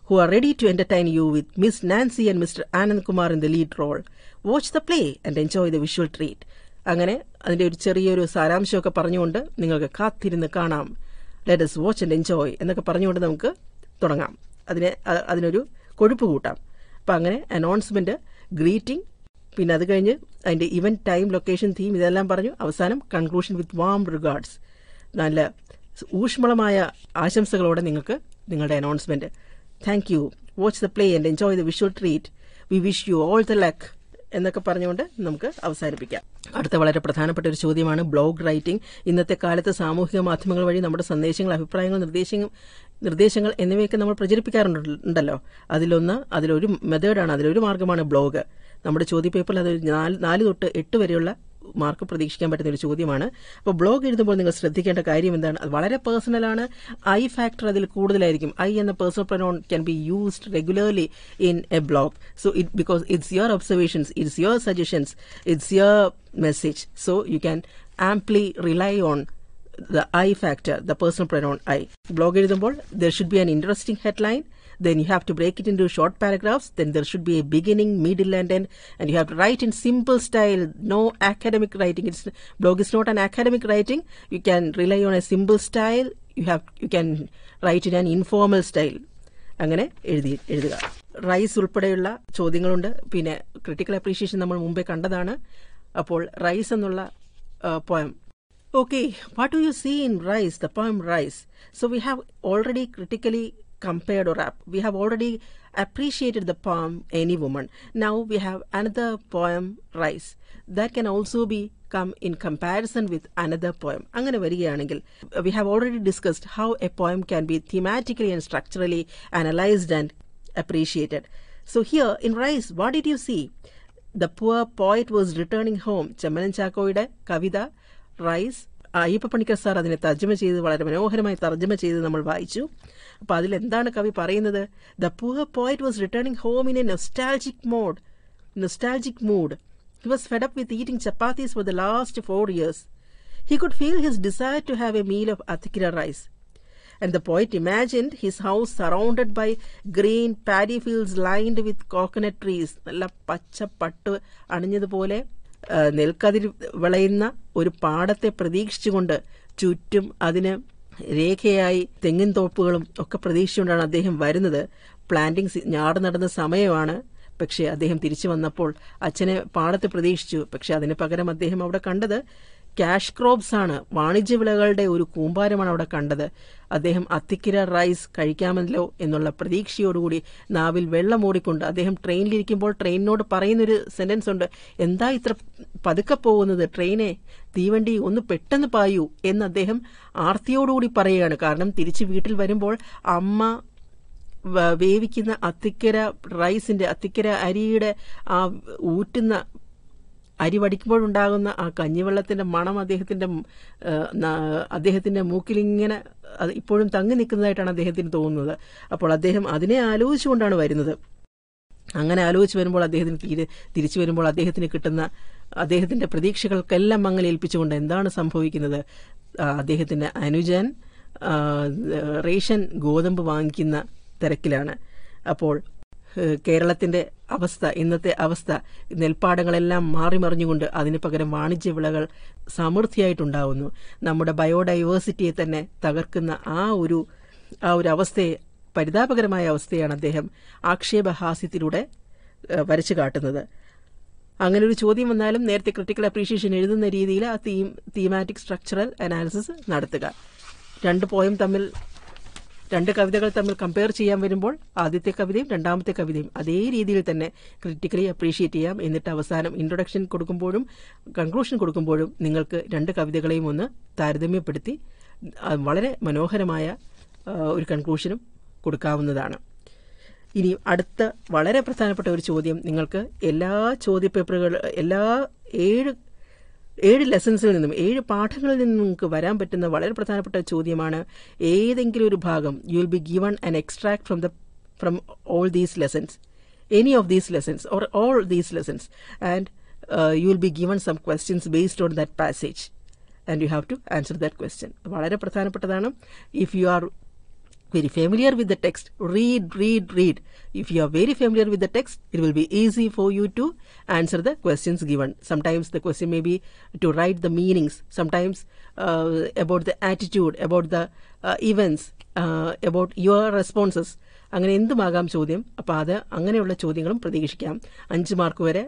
who are ready to entertain you with Miss Nancy and Mr. Anand Kumar in the lead role. Watch the play and enjoy the visual treat. അങ്ങനെ അതിൻ്റെ ഒരു ചെറിയൊരു സാരാംശമൊക്കെ പറഞ്ഞുകൊണ്ട് നിങ്ങൾക്ക് കാത്തിരുന്ന് കാണാം. Let us watch and enjoy എന്നൊക്കെ പറഞ്ഞുകൊണ്ട് നമുക്ക് തുടങ്ങാം. അതിനൊരു കൊഴുപ്പ് കൂട്ടാം. അപ്പം അങ്ങനെ അനൗൺസ്മെൻറ്റ്, ഗ്രീറ്റിംഗ്, പിന്നെ അത് കഴിഞ്ഞ് അതിൻ്റെ ഇവൻറ്റ്, ടൈം, ലൊക്കേഷൻ, തീം ഇതെല്ലാം പറഞ്ഞു. അവസാനം കൺക്ലൂഷൻ വിത്ത് വാം റിഗാർഡ്സ്. നല്ല ഊഷ്മളമായ ആശംസകളോടെ നിങ്ങൾക്ക് നിങ്ങളുടെ announcement. Thank you, watch the play and enjoy the visual treat, we wish you all the luck എന്നൊക്കെ പറഞ്ഞുകൊണ്ട് നമുക്ക് അവസാനിപ്പിക്കാം. അടുത്ത വളരെ പ്രധാനപ്പെട്ട ഒരു ചോദ്യമാണ് ബ്ലോഗ് റൈറ്റിംഗ്. ഇന്നത്തെ കാലത്ത് സാമൂഹിക മാധ്യമങ്ങൾ വഴി നമ്മുടെ സന്ദേശങ്ങൾ, അഭിപ്രായങ്ങൾ, നിർദ്ദേശങ്ങൾ എന്നിവയൊക്കെ നമ്മൾ പ്രചരിപ്പിക്കാറുണ്ടല്ലോ. അതിലൊരു മെത്തേഡാണ്, അതിലൊരു മാർഗ്ഗമാണ് ബ്ലോഗ്. നമ്മുടെ ചോദ്യപേപ്പറിൽ അത് 4 തൊട്ട് 8 വരെയുള്ള മാർക്ക് പ്രതീക്ഷിക്കാൻ പറ്റുന്ന ഒരു ചോദ്യമാണ്. അപ്പോൾ ബ്ലോഗ് എഴുതുമ്പോൾ നിങ്ങൾ ശ്രദ്ധിക്കേണ്ട കാര്യം എന്താണ്? അത് വളരെ പേഴ്സണലാണ്. ഐ ഫാക്ടർ അതിൽ കൂടുതലായിരിക്കും. ഐ എന്ന personal pronoun can be used regularly in A blog. So because it's your observations, it's your suggestions, it's your message. So you can amply rely on the I factor, the personal pronoun I. Blog എഴുതുമ്പോൾ there should be an interesting headline, then you have to break it into short paragraphs, then there should be a beginning, middle and end, and you have to write in simple style, no academic writing. Blog is not an academic writing. You can rely on a simple style. You can write in an informal style. അങ്ങനെ എഴുതുക. Rice ഉൾപ്പെടെയുള്ള ചോദ്യങ്ങളുണ്ട്. പിന്നെ critical appreciation നമ്മൾ മുമ്പേ കണ്ടതാണ്. അപ്പോൾ rice എന്നുള്ള poem. Okay, what do you see in Rise, the poem Rise? So we have already critically compared we have already appreciated the poem Any Woman. Now we have another poem Rise that can also come in comparison with another poem. Angane variyanaങ്കിൽ we have already discussed how a poem can be thematically and structurally analyzed and appreciated. So here in Rise, what did you see? The poor poet was returning home. Chemmanan Chakkoyude Kavitha rice Ayyappa Panicker sir അതിനെ തർജ്ജമ ചെയ്ത് വളരെ മനോഹരമായി തർജ്ജമ ചെയ്ത് നമ്മൾ വായിച്ചു. അപ്പോൾ അതിലെന്താണ് കവി പറയുന്നത്? The poor poet was returning home in A nostalgic mood. He was fed up with eating chapatis for the last 4 years. He could feel his desire to have a meal of athikira rice. And the poet imagined his house surrounded by green paddy fields lined with coconut trees. നല്ല പച്ച പട്ട് അണിഞ്ഞതുപോലെ നെൽക്കതിർ വിളയുന്ന ഒരു പാടത്തെ പ്രതീക്ഷിച്ചുകൊണ്ട് ചുറ്റും അതിന് രേഖയായി തെങ്ങിൻ തോപ്പുകളും ഒക്കെ പ്രതീക്ഷിച്ചുകൊണ്ടാണ് അദ്ദേഹം വരുന്നത്. പ്ലാന്റിംഗ് ഞാട് നടന്ന സമയമാണ്. പക്ഷേ അദ്ദേഹം തിരിച്ചു വന്നപ്പോൾ അച്ഛനെ പാടത്ത് പ്രതീക്ഷിച്ചു. പക്ഷെ അതിന് പകരം അദ്ദേഹം അവിടെ കണ്ടത് ക്യാഷ് ക്രോപ്സ് ആണ്, വാണിജ്യ വിളകളുടെ ഒരു കൂമ്പാരമാണ് അവിടെ കണ്ടത്. അദ്ദേഹം അത്തിക്കിര റൈസ് കഴിക്കാമല്ലോ എന്നുള്ള പ്രതീക്ഷയോടുകൂടി നാവിൽ വെള്ളമൂടിക്കൊണ്ട് അദ്ദേഹം ട്രെയിനിലിരിക്കുമ്പോൾ ട്രെയിനിനോട് പറയുന്നൊരു സെന്റൻസ് ഉണ്ട്, എന്താ ഇത്ര പതുക്കെ പോകുന്നത് ട്രെയിനെ, തീവണ്ടി ഒന്ന് പെട്ടെന്ന് പായൂ എന്ന് അദ്ദേഹം ആർത്തിയോടുകൂടി പറയുകയാണ്. കാരണം തിരിച്ച് വീട്ടിൽ വരുമ്പോൾ അമ്മ വേവിക്കുന്ന അത്തിക്കര അരിയുടെ ആ ഊറ്റുന്ന അരി വടിക്കുമ്പോഴുണ്ടാകുന്ന ആ കഞ്ഞിവെള്ളത്തിന്റെ മണം അദ്ദേഹത്തിന്റെ മൂക്കിലിങ്ങനെ ഇപ്പോഴും തങ്ങി നിൽക്കുന്നതായിട്ടാണ് അദ്ദേഹത്തിന് തോന്നുന്നത്. അപ്പോൾ അദ്ദേഹം അതിനെ ആലോചിച്ചുകൊണ്ടാണ് വരുന്നത്. അങ്ങനെ ആലോചിച്ച് വരുമ്പോൾ അദ്ദേഹത്തിന് തിരിച്ചു വരുമ്പോൾ അദ്ദേഹത്തിന് കിട്ടുന്ന അദ്ദേഹത്തിന്റെ പ്രതീക്ഷകൾക്കെല്ലാം മങ്ങലേൽപ്പിച്ചുകൊണ്ട് എന്താണ് സംഭവിക്കുന്നത്? അദ്ദേഹത്തിന്റെ അനുജൻ റേഷൻ ഗോതമ്പ് വാങ്ങിക്കുന്ന തിരക്കിലാണ്. അപ്പോൾ കേരളത്തിന്റെ അവസ്ഥ, ഇന്നത്തെ അവസ്ഥ, നെൽപ്പാടങ്ങളെല്ലാം മാറിമറിഞ്ഞുകൊണ്ട് അതിന് പകരം വാണിജ്യ വിളകൾ സമൃദ്ധിയായിട്ടുണ്ടാവുന്നു. നമ്മുടെ ബയോഡൈവേഴ്സിറ്റിയെ തന്നെ തകർക്കുന്ന ആ ഒരു അവസ്ഥയെ, പരിതാപകരമായ അവസ്ഥയാണ് അദ്ദേഹം ആക്ഷേപഹാസ്യത്തിലൂടെ വരച്ചു കാട്ടുന്നത്. അങ്ങനെ ഒരു ചോദ്യം വന്നാലും നേരത്തെ ക്രിട്ടിക്കൽ അപ്രീഷിയേഷൻ എഴുതുന്ന രീതിയിൽ ആ തീമാറ്റിക് സ്ട്രക്ചറൽ അനാലിസിസ് നടത്തുക. രണ്ട് കവിതകൾ തമ്മിൽ കമ്പയർ ചെയ്യാൻ വരുമ്പോൾ ആദ്യത്തെ കവിതയും രണ്ടാമത്തെ കവിതയും അതേ രീതിയിൽ തന്നെ ക്രിട്ടിക്കലി അപ്രീഷിയേറ്റ് ചെയ്യാം. എന്നിട്ട് അവസാനം ഇൻട്രൊഡക്ഷൻ കൊടുക്കുമ്പോഴും കൺക്ലൂഷൻ കൊടുക്കുമ്പോഴും നിങ്ങൾക്ക് രണ്ട് കവിതകളെയും ഒന്ന് താരതമ്യപ്പെടുത്തി വളരെ മനോഹരമായ ഒരു കൺക്ലൂഷനും കൊടുക്കാവുന്നതാണ്. ഇനി അടുത്ത വളരെ പ്രധാനപ്പെട്ട ഒരു ചോദ്യം, നിങ്ങൾക്ക് എല്ലാ ഏഴ് ലെസൺസിൽ നിന്നും 7 പാഠങ്ങളിൽ നിന്നും നിങ്ങൾക്ക് വരാൻ പറ്റുന്ന വളരെ പ്രധാനപ്പെട്ട ചോദ്യമാണ്. ഏതെങ്കിലും ഒരു ഭാഗം you will be given an extract from all these lessons, any of these lessons or all these lessons, and you will be given some questions based on that passage and you have to answer that question. വളരെ പ്രധാനപ്പെട്ടതാണ്. If you are very familiar with the text, read. If you are very familiar with the text, it will be easy for you to answer the questions given. Sometimes the question may be to write the meanings, sometimes about the attitude, about the events, about your responses. അങ്ങനെ എന്തുമാകാം ചോദ്യം. അപ്പോൾ അത് അങ്ങനെയുള്ള ചോദ്യങ്ങളും പ്രതീക്ഷിക്കാം. 5 mark വരെ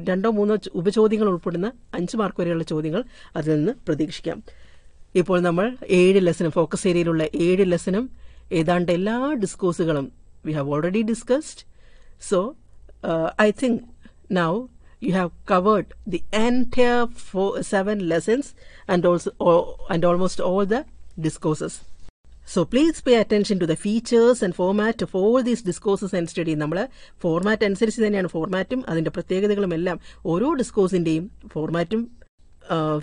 2-3 ഉപചോദ്യങ്ങൾ ഉൾപ്പെടുന്ന 5 mark വരെയുള്ള ചോദ്യങ്ങൾ അതിൽ നിന്ന് പ്രതീക്ഷിക്കാം. ഇപ്പോൾ നമ്മൾ 7 ലെസനും, ഫോക്കസ് ഏരിയയിലുള്ള 7 ലെസനും ഏതാണ്ട് എല്ലാ ഡിസ്കോഴ്സുകളും we have already discussed. So I think now you have covered the entire 7 lessons and almost all the discourses. So please pay attention to the features and format of all these discourses and study. നമ്മൾ format അനുസരിച്ച് തന്നെയാണ്, ഫോർമാറ്റും അതിൻ്റെ പ്രത്യേകതകളും എല്ലാം ഓരോ ഡിസ്കോഴ്സിൻ്റെയും ഫോർമാറ്റും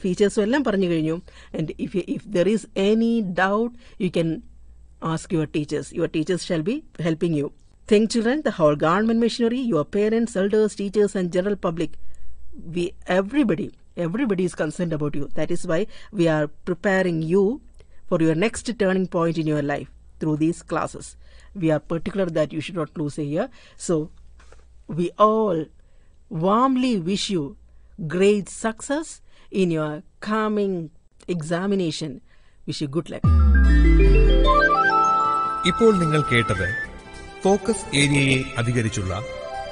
ഫീച്ചേഴ്സും എല്ലാം പറഞ്ഞു കഴിഞ്ഞു. And if there is any doubt, you can ask your teachers. Your teachers shall be helping you. Think children, the whole government machinery, your parents, elders, teachers and general public, everybody is concerned about you. That is why we are preparing you for your next turning point in your life through these classes. We are particular that you should not lose a year. So we all warmly wish you great success in your coming examination. Wish you good luck. ഇപ്പോൾ നിങ്ങൾ കേട്ടത് focus ഏരിയയെ അധികരിച്ചുള്ള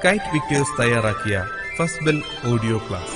KITE Victers തയ്യാറാക്കിയ first bell audio class.